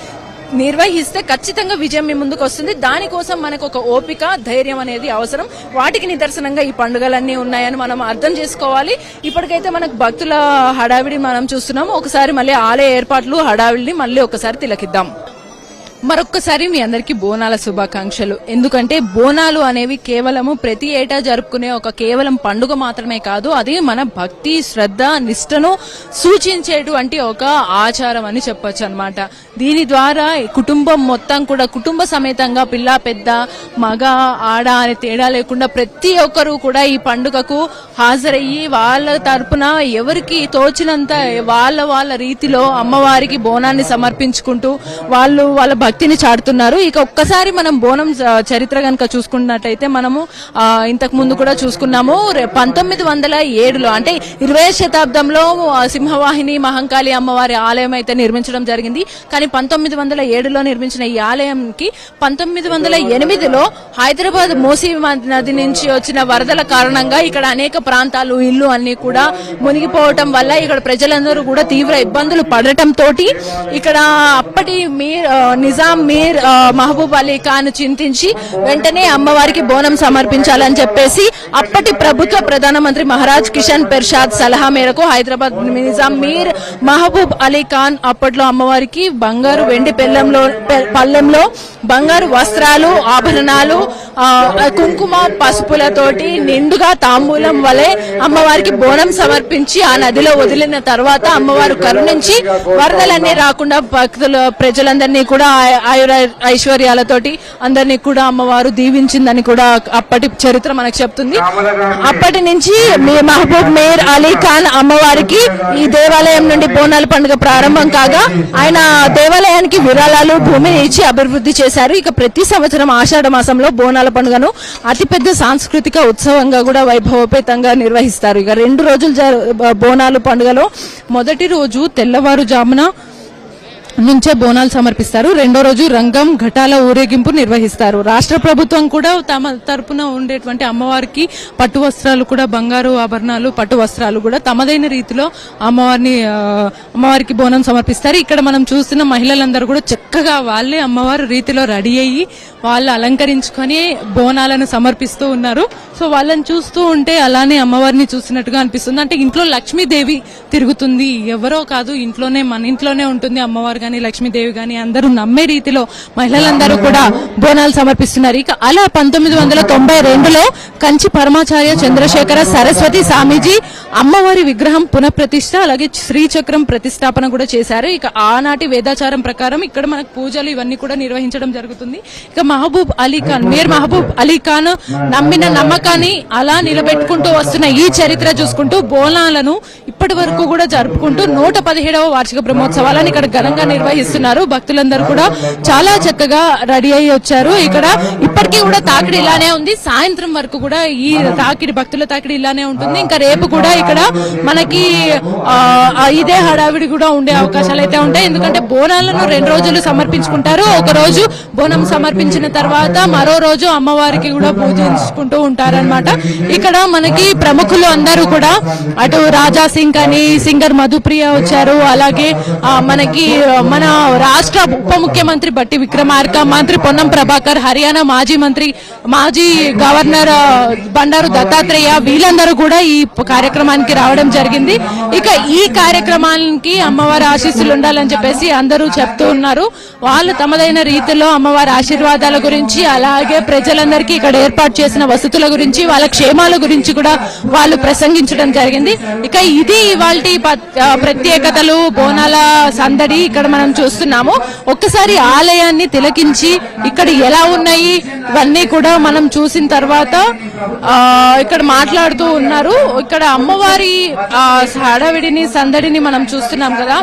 నిర్వహిస్తే ఖచ్చితంగా విజయం మీ ముందుకు వస్తుంది. దానికోసం మనకు ఒక ఓపిక ధైర్యం అనేది అవసరం. వాటికి నిదర్శనంగా ఈ పండుగలన్నీ ఉన్నాయని మనం అర్థం చేసుకోవాలి. ఇప్పటికైతే మనకు భక్తుల హడావిడి మనం చూస్తున్నాము. ఒకసారి మళ్ళీ ఆలయ ఏర్పాట్లు హడావిడిని మళ్ళీ ఒకసారి తిలకిద్దాం. మరొక్కసారి మీ అందరికీ బోనాల శుభాకాంక్షలు. ఎందుకంటే బోనాలు అనేవి కేవలము ప్రతి ఏటా జరుపుకునే ఒక కేవలం పండుగ మాత్రమే కాదు, అది మన భక్తి శ్రద్ధ నిష్టను సూచించేటువంటి ఒక ఆచారం అని చెప్పొచ్చు అన్నమాట. దీని ద్వారా కుటుంబం మొత్తం కూడా కుటుంబ సమేతంగా పిల్ల పెద్ద మగ ఆడ అనే తేడా లేకుండా ప్రతి ఒక్కరూ కూడా ఈ పండుగకు హాజరయ్యి వాళ్ళ తరపున ఎవరికి తోచినంత వాళ్ళ రీతిలో అమ్మవారికి బోనాన్ని సమర్పించుకుంటూ వాళ్ళు వాళ్ళ భక్తిని చాటుతున్నారు. ఇక ఒక్కసారి మనం బోనం చరిత్ర కనుక చూసుకున్నట్టయితే మనము ఇంతకు ముందు కూడా చూసుకున్నాము. 1907లో అంటే 20వ శతాబ్దంలో సింహవాహిని మహంకాళి అమ్మవారి ఆలయం అయితే నిర్మించడం జరిగింది. కానీ 1907లో నిర్మించిన ఈ ఆలయంకి 1908లో హైదరాబాద్ మూసీ నది నుంచి వచ్చిన వరదల కారణంగా ఇక్కడ అనేక ప్రాంతాలు ఇల్లు అన్ని కూడా మునిగిపోవటం వల్ల ఇక్కడ ప్రజలందరూ కూడా తీవ్ర ఇబ్బందులు పడటంతో ఇక్కడ అప్పటి నిజాం మీర్ మహబూబ్ అలీ ఖాన్ చింతించి వెంటనే అమ్మవారికి బోనం సమర్పించాలని చెప్పేసి అప్పటి ప్రభుత్వ ప్రధానమంత్రి మహారాజ్ కిషన్ పెర్షాద్ సలహా మేరకు హైదరాబాద్ నిజాం మీర్ మహబూబ్ అలీ ఖాన్ అప్పట్లో అమ్మవారికి బంగారు వెండి పళ్ళెంలో బంగారు వస్త్రాలు ఆభరణాలు కుంకుమ పసుపులతోటి నిండుగా తాంబూలం వలె అమ్మవారికి బోనం సమర్పించి ఆ నదిలో వదిలిన తర్వాత అమ్మవారు కరుణించి వరదలన్నీ రాకుండా భక్తుల ప్రజలందరినీ కూడా ఆయుర ఐశ్వర్యాలతోటి అందరినీ కూడా అమ్మవారు దీవించిందని కూడా అప్పటి చరిత్ర మనకు చెప్తుంది. అప్పటి నుంచి మహబూబ్ మీర్ అలీ ఖాన్ అమ్మవారికి ఈ దేవాలయం నుండి బోనాల పండుగ ప్రారంభం కాగా ఆయన దేవాలయానికి విరాళాలు భూమిని ఇచ్చి అభివృద్ధి చేశారు. ఇక ప్రతి సంవత్సరం ఆషాఢ మాసంలో బోనాల పండుగను అతిపెద్ద సాంస్కృతిక ఉత్సవంగా కూడా వైభవపేతంగా నిర్వహిస్తారు. ఇక 2 రోజులు బోనాలు పండుగలో మొదటి రోజు తెల్లవారుజామున నుంచే బోనాలు సమర్పిస్తారు. 2వ రోజు రంగం ఘటాల ఊరేగింపు నిర్వహిస్తారు. రాష్ట్ర ప్రభుత్వం కూడా తమ తరపున ఉండేటువంటి అమ్మవారికి పట్టు వస్త్రాలు కూడా బంగారు ఆభరణాలు పట్టు వస్త్రాలు కూడా తమదైన రీతిలో అమ్మవారికి బోనం సమర్పిస్తారు. ఇక్కడ మనం చూస్తున్న మహిళలందరూ కూడా చక్కగా వాళ్ళే అమ్మవారి రీతిలో రెడీ అయ్యి వాళ్ళు అలంకరించుకొని బోనాలను సమర్పిస్తూ ఉన్నారు. సో వాళ్ళని చూస్తూ ఉంటే అలానే అమ్మవారిని చూసినట్టుగా అనిపిస్తుంది. అంటే ఇంట్లో లక్ష్మీదేవి తిరుగుతుంది, ఎవరో కాదు ఇంట్లోనే మన ఇంట్లోనే ఉంటుంది అమ్మవారు గాని లక్ష్మీదేవి గాని అందరూ నమ్మే రీతిలో మహిళలందరూ కూడా బోనాలు సమర్పిస్తున్నారు. ఇక అలా 1992లో కంచి పరమాచార్య చంద్రశేఖర సరస్వతి స్వామీజీ అమ్మవారి విగ్రహం పునఃప్రతిష్ఠ అలాగే శ్రీచక్రం ప్రతిష్టాపన కూడా చేశారు. ఇక ఆనాటి వేదాచారం ప్రకారం ఇక్కడ మనకు పూజలు ఇవన్నీ కూడా నిర్వహించడం జరుగుతుంది. ఇక మహబూబ్ అలీ ఖాన్ నమ్మిన నమ్మకాన్ని అలా నిలబెట్టుకుంటూ వస్తున్న ఈ చరిత్ర చూసుకుంటూ బోనాలను ఇప్పటి వరకు కూడా జరుపుకుంటూ 117వ వార్షిక బ్రహ్మోత్సవాలను ఇక్కడ ఘనంగా నిర్వహిస్తున్నారు. భక్తులందరూ కూడా చాలా చక్కగా రెడీ అయ్యి వచ్చారు. ఇక్కడ ఇప్పటికీ కూడా తాకిడి ఇలానే ఉంది. సాయంత్రం వరకు కూడా ఈ తాకిడి భక్తుల తాకిడి ఇలానే ఉంటుంది. ఇంకా రేపు కూడా ఇక్కడ మనకి ఇదే హడావిడి కూడా ఉండే అవకాశాలు అయితే ఉంటాయి. ఎందుకంటే బోనాలను 2 రోజులు సమర్పించుకుంటారు. ఒక రోజు బోనం సమర్పించిన తర్వాత మరో రోజు అమ్మవారికి కూడా పూజించుకుంటూ ఉంటారన్నమాట. ఇక్కడ మనకి ప్రముఖులు అందరూ కూడా అటు రాజా సింగ్ అని సింగర్ మధుప్రియ వచ్చారు. అలాగే మనకి మన రాష్ట్ర ఉప ముఖ్యమంత్రి బట్టి విక్రమార్క, మంత్రి పొన్నం ప్రభాకర్, హర్యానా మాజీ గవర్నర్ బండారు దత్తాత్రేయ వీళ్ళందరూ కూడా ఈ కార్యక్రమానికి రావడం జరిగింది. ఇక ఈ కార్యక్రమానికి అమ్మవారి ఆశీస్సులు ఉండాలని చెప్పేసి అందరూ చెప్తూ ఉన్నారు. వాళ్ళు తమదైన రీతిలో అమ్మవారి ఆశీర్వాదాల గురించి, అలాగే ప్రజలందరికీ ఇక్కడ ఏర్పాటు చేసిన వసతుల గురించి, వాళ్ళ క్షేమాల గురించి కూడా వాళ్ళు ప్రసంగించడం జరిగింది. ఇక ఇది ఇవాల్టి ప్రత్యేకతలు, బోనాల సందడి ఇక్కడ మనం చూస్తున్నాము. ఒక్కసారి ఆలయాన్ని తిలకించి ఇక్కడ ఎలా ఉన్నాయి ఇవన్నీ కూడా మనం చూసిన తర్వాత ఇక్కడ మాట్లాడుతూ ఉన్నారు. ఇక్కడ అమ్మవారి హడావిడిని సందడిని మనం చూస్తున్నాం కదా.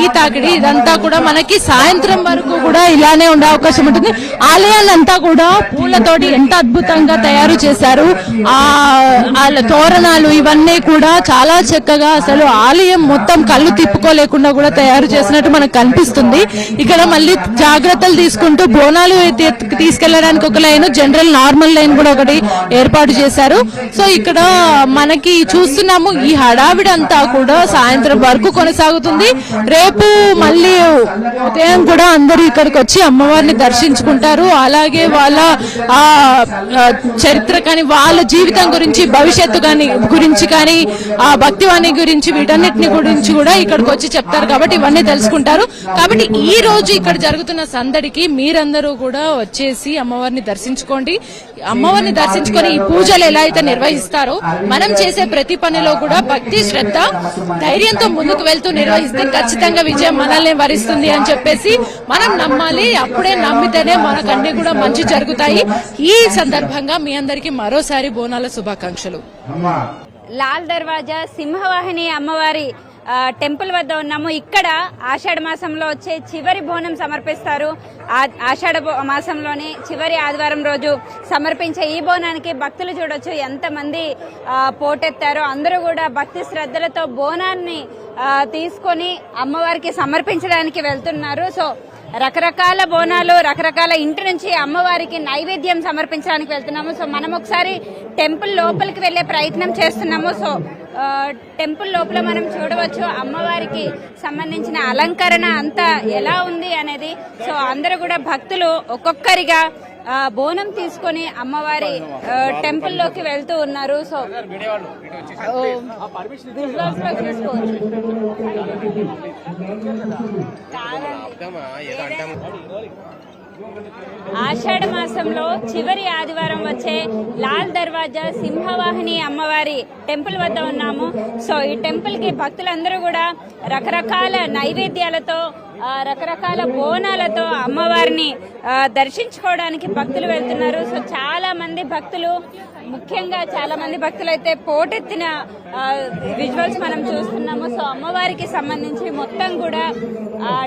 ఈ తాకిడి ఇదంతా కూడా మనకి సాయంత్రం వరకు కూడా ఇలానే ఉండే అవకాశం ఉంటుంది. ఆలయాలంతా కూడా పూలతోటి ఎంత అద్భుతంగా తయారు చేశారు. తోరణాలు ఇవన్నీ కూడా చాలా చక్కగా అసలు ఆలయం మొత్తం కళ్ళు తిప్పుకోలేకుండా కూడా తయారు చేసినట్టు మనకు కనిపిస్తుంది. ఇక్కడ మళ్ళీ జాగ్రత్తలు తీసుకుంటూ బోనాలు తీసుకెళ్లడానికి ఒక లైన్, జనరల్ నార్మల్ లైన్ కూడా ఒకటి ఏర్పాటు చేశారు. సో ఇక్కడ మనకి చూస్తున్నాము ఈ హడావిడి అంతా కూడా సాయంత్రం వరకు కొనసాగుతుంది. రేపు మళ్ళీ ఉదయం కూడా అందరూ ఇక్కడికి వచ్చి అమ్మవారిని దర్శించుకుంటారు. అలాగే వాళ్ళ చరిత్ర కానీ, వాళ్ళ జీవితం గురించి, భవిష్యత్తు గురించి కానీ, ఆ భక్తివాణి గురించి, వీటన్నిటిని గురించి కూడా ఇక్కడికి వచ్చి చెప్తారు. కాబట్టి ఇవన్నీ తెలుసుకుంటారు. కాబట్టి ఈ రోజు ఇక్కడ జరుగుతున్న సందడికి మీరందరూ కూడా వచ్చేసి అమ్మవారిని దర్శించుకోండి. అమ్మవారిని దర్శించుకొని ఈ పూజలు ఎలా అయితే నిర్వహిస్తారో మనం చేసే ప్రతి పనిలో కూడా భక్తి, శ్రద్ధ, ధైర్యంతో ముందుకు వెళ్తూ నిర్వహిస్తే ఖచ్చితంగా విజయం మనల్ని వరిస్తుంది అని చెప్పేసి మనం నమ్మాలి. అప్పుడే నమ్మితేనే మనకన్నీ కూడా మంచి జరుగుతాయి. ఈ సందర్భంగా మీ అందరికీ మరోసారి బోనాల శుభాకాంక్షలు. లాల్ దర్వాజా సింహవాహిని అమ్మవారి టెంపుల్ వద్ద ఉన్నాము. ఇక్కడ ఆషాఢ మాసంలో వచ్చే చివరి బోనం సమర్పిస్తారు. ఆషాఢ మాసంలోనే చివరి ఆదివారం రోజు సమర్పించే ఈ బోనానికి భక్తులు చూడొచ్చు ఎంతమంది పోటెత్తారో. అందరూ కూడా భక్తి శ్రద్ధలతో బోనాన్ని తీసుకొని అమ్మవారికి సమర్పించడానికి వెళ్తున్నారు. సో రకరకాల బోనాలు, రకరకాల ఇంటి నుంచి అమ్మవారికి నైవేద్యం సమర్పించడానికి వెళ్తున్నాము. సో మనం ఒకసారి టెంపుల్ లోపలికి వెళ్లే ప్రయత్నం చేస్తున్నాము. సో టెంపుల్ లోపల మనం చూడవచ్చు అమ్మవారికి సంబంధించిన అలంకరణ అంతా ఎలా ఉంది అనేది. సో అందరూ కూడా భక్తులు ఒక్కొక్కరిగా బోనం తీసుకొని అమ్మవారి టెంపుల్ లోకి వెళ్తూ ఉన్నారు. సో ఆషాఢ మాసంలో చివరి ఆదివారం వచ్చే లాల్ దర్వాజా సింహవాహిని అమ్మవారి టెంపుల్ వద్ద ఉన్నాము. సో ఈ టెంపుల్ కి భక్తులందరూ కూడా రకరకాల నైవేద్యాలతో, రకరకాల బోనాలతో అమ్మవారిని దర్శించుకోవడానికి భక్తులు వెళ్తున్నారు. సో చాలా మంది భక్తులు, ముఖ్యంగా చాలా మంది భక్తులు అయితే పోటెత్తిన విజువల్స్ మనం చూస్తున్నాము. సో అమ్మవారికి సంబంధించి మొత్తం కూడా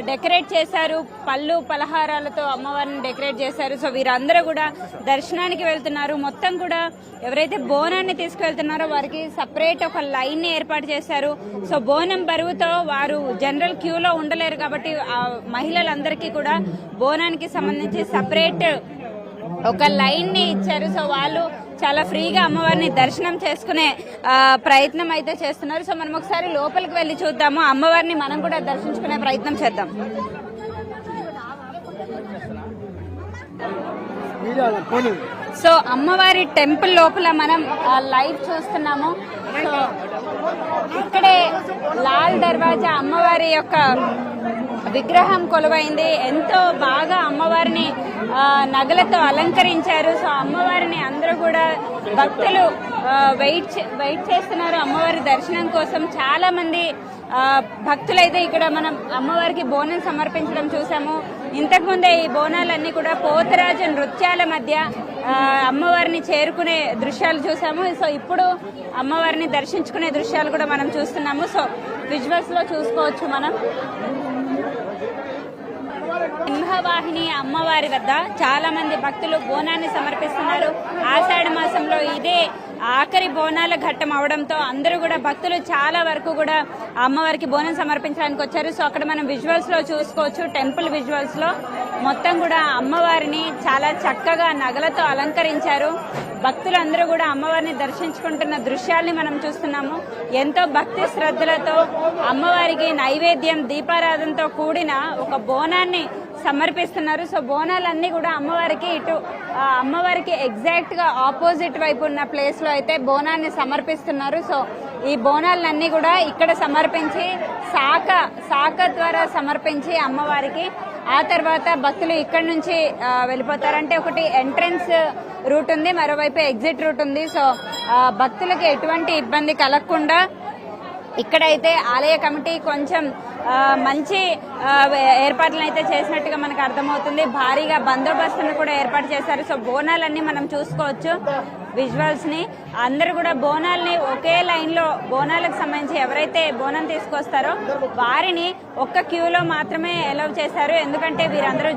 డెకరేట్ చేశారు. పళ్ళు పలహారాలతో అమ్మవారిని డెకరేట్ చేశారు. సో వీరందరూ కూడా దర్శనానికి వెళ్తున్నారు. మొత్తం కూడా ఎవరైతే బోనాన్ని తీసుకువెళ్తున్నారో వారికి సపరేట్ ఒక లైన్ ని ఏర్పాటు చేశారు. సో బోనం బరువుతో వారు జనరల్ క్యూలో ఉండలేరు కాబట్టి మహిళలందరికీ కూడా బోనానికి సంబంధించి సపరేట్ ఒక లైన్ ని ఇచ్చారు. సో వాళ్ళు చాలా ఫ్రీగా అమ్మవారిని దర్శనం చేసుకునే ప్రయత్నం అయితే చేస్తున్నారు. సో మనం ఒకసారి లోపలికి వెళ్లి చూద్దాము. అమ్మవారిని మనం కూడా దర్శించుకునే ప్రయత్నం చేద్దాం. సో అమ్మవారి టెంపుల్ లోపల మనం లైవ్ చూస్తున్నాము. సో ఇక్కడే లాల్ దర్వాజా అమ్మవారి యొక్క విగ్రహం కొలువైంది. ఎంతో బాగా అమ్మవారిని నగలతో అలంకరించారు. సో అమ్మవారిని అందరూ కూడా భక్తులు వెయిట్ చేస్తున్నారు అమ్మవారి దర్శనం కోసం. చాలా మంది భక్తులైతే ఇక్కడ మనం అమ్మవారికి బోనం సమర్పించడం చూసాము. ఇంతకుముందే ఈ బోనాలన్నీ కూడా పోతరాజు నృత్యాల మధ్య అమ్మవారిని చేరుకునే దృశ్యాలు చూసాము. సో ఇప్పుడు అమ్మవారిని దర్శించుకునే దృశ్యాలు కూడా మనం చూస్తున్నాము. సో విజువల్స్ లో చూసుకోవచ్చు మనం. సింహవాహిని అమ్మవారి వద్ద చాలా మంది భక్తులు బోనాన్ని సమర్పిస్తున్నారు. ఆషాఢ మాసంలో ఇదే ఆఖరి బోనాల ఘట్టం అవడంతో అందరూ కూడా భక్తులు చాలా వరకు కూడా అమ్మవారికి బోనం సమర్పించడానికి వచ్చారు. సో అక్కడ మనం విజువల్స్ లో చూసుకోవచ్చు. టెంపుల్ విజువల్స్ లో మొత్తం కూడా అమ్మవారిని చాలా చక్కగా నగలతో అలంకరించారు. భక్తులందరూ కూడా అమ్మవారిని దర్శించుకుంటున్న దృశ్యాల్ని మనం చూస్తున్నాము. ఎంతో భక్తి శ్రద్ధలతో అమ్మవారికి నైవేద్యం దీపారాధనతో కూడిన ఒక బోనాన్ని సమర్పిస్తున్నారు. సో బోనాలన్నీ కూడా అమ్మవారికి అమ్మవారికి ఎగ్జాక్ట్ గా ఆపోజిట్ వైపు ఉన్న ప్లేస్ లో అయితే బోనాన్ని సమర్పిస్తున్నారు. సో ఈ బోనాలన్నీ కూడా ఇక్కడ సమర్పించి శాఖ ద్వారా సమర్పించి అమ్మవారికి ఆ తర్వాత భక్తులు ఇక్కడి నుంచి వెళ్ళిపోతారంటే ఒకటి ఎంట్రన్స్ రూట్ ఉంది, మరోవైపు ఎగ్జిట్ రూట్ ఉంది. సో భక్తులకు ఎటువంటి ఇబ్బంది కలగకుండా ఇక్కడైతే ఆలయ కమిటీ కొంచెం మంచి ఏర్పాట్లను అయితే చేసినట్టుగా మనకు అర్థమవుతుంది. భారీగా బందోబస్తును కూడా ఏర్పాటు చేశారు. సో బోనాలన్నీ మనం చూసుకోవచ్చు విజువల్స్ ని. అందరూ కూడా బోనాల్ని ఒకే లైన్ లో బోనాలకు సంబంధించి ఎవరైతే బోనం తీసుకొస్తారో వారిని ఒక్క క్యూలో మాత్రమే అలౌ చేశారు. ఎందుకంటే వీరందరూ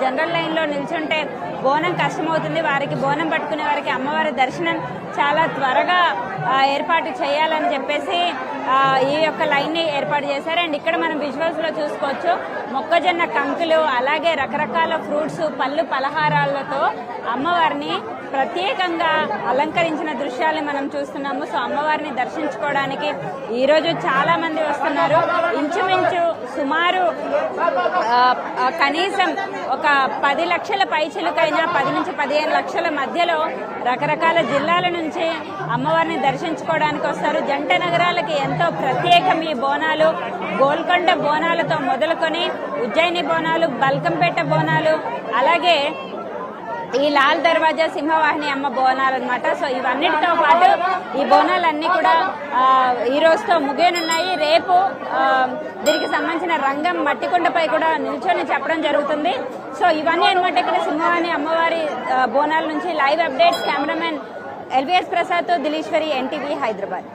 జనరల్ లైన్ లో నిల్చుంటే బోనం కష్టమవుతుంది. వారికి బోనం పట్టుకునే వారికి అమ్మవారి దర్శనం చాలా త్వరగా ఏర్పాటు చేయాలని చెప్పేసి ఈ యొక్క లైన్ ని ఏర్పాటు చేశారు. అండ్ ఇక్కడ మనం విజువల్స్ లో చూసుకోవచ్చు మొక్కజొన్న కంకులు అలాగే రకరకాల ఫ్రూట్స్ పళ్ళు పలహారాలతో అమ్మవారిని ప్రత్యేకంగా అలంకరించిన దృశ్యాన్ని మనం చూస్తున్నాము. సో అమ్మవారిని దర్శించుకోవడానికి ఈ రోజు చాలా మంది వస్తున్నారు. ఇంచుమించు సుమారు కనీసం ఒక 10 లక్షల పైచిలుకైనా 10 నుంచి 15 లక్షల మధ్యలో రకరకాల జిల్లాల నుంచి అమ్మవారిని దర్శించుకోవడానికి వస్తారు. జంట నగరాలకి ఎంతో ప్రత్యేకం ఈ బోనాలు. గోల్కొండ బోనాలతో మొదలుకొని ఉజ్జయిని బోనాలు, బల్కంపేట బోనాలు, అలాగే ఈ లాల్ దర్వాజా సింహవాహిని అమ్మ బోనాలు అనమాట. సో ఇవన్నిటితో పాటు ఈ బోనాలన్నీ కూడా ఈ రోజుతో ముగియనున్నాయి. రేపు దీనికి సంబంధించిన రంగం మట్టికొండపై కూడా నిల్చొని చెప్పడం జరుగుతుంది. సో ఇవన్నీ అనమాట ఇక్కడ సింహవాహిని అమ్మవారి బోనాల నుంచి live updates. Cameraman LVS Prasad తో దిలీశ్వరి, ఎన్టీవీ, హైదరాబాద్.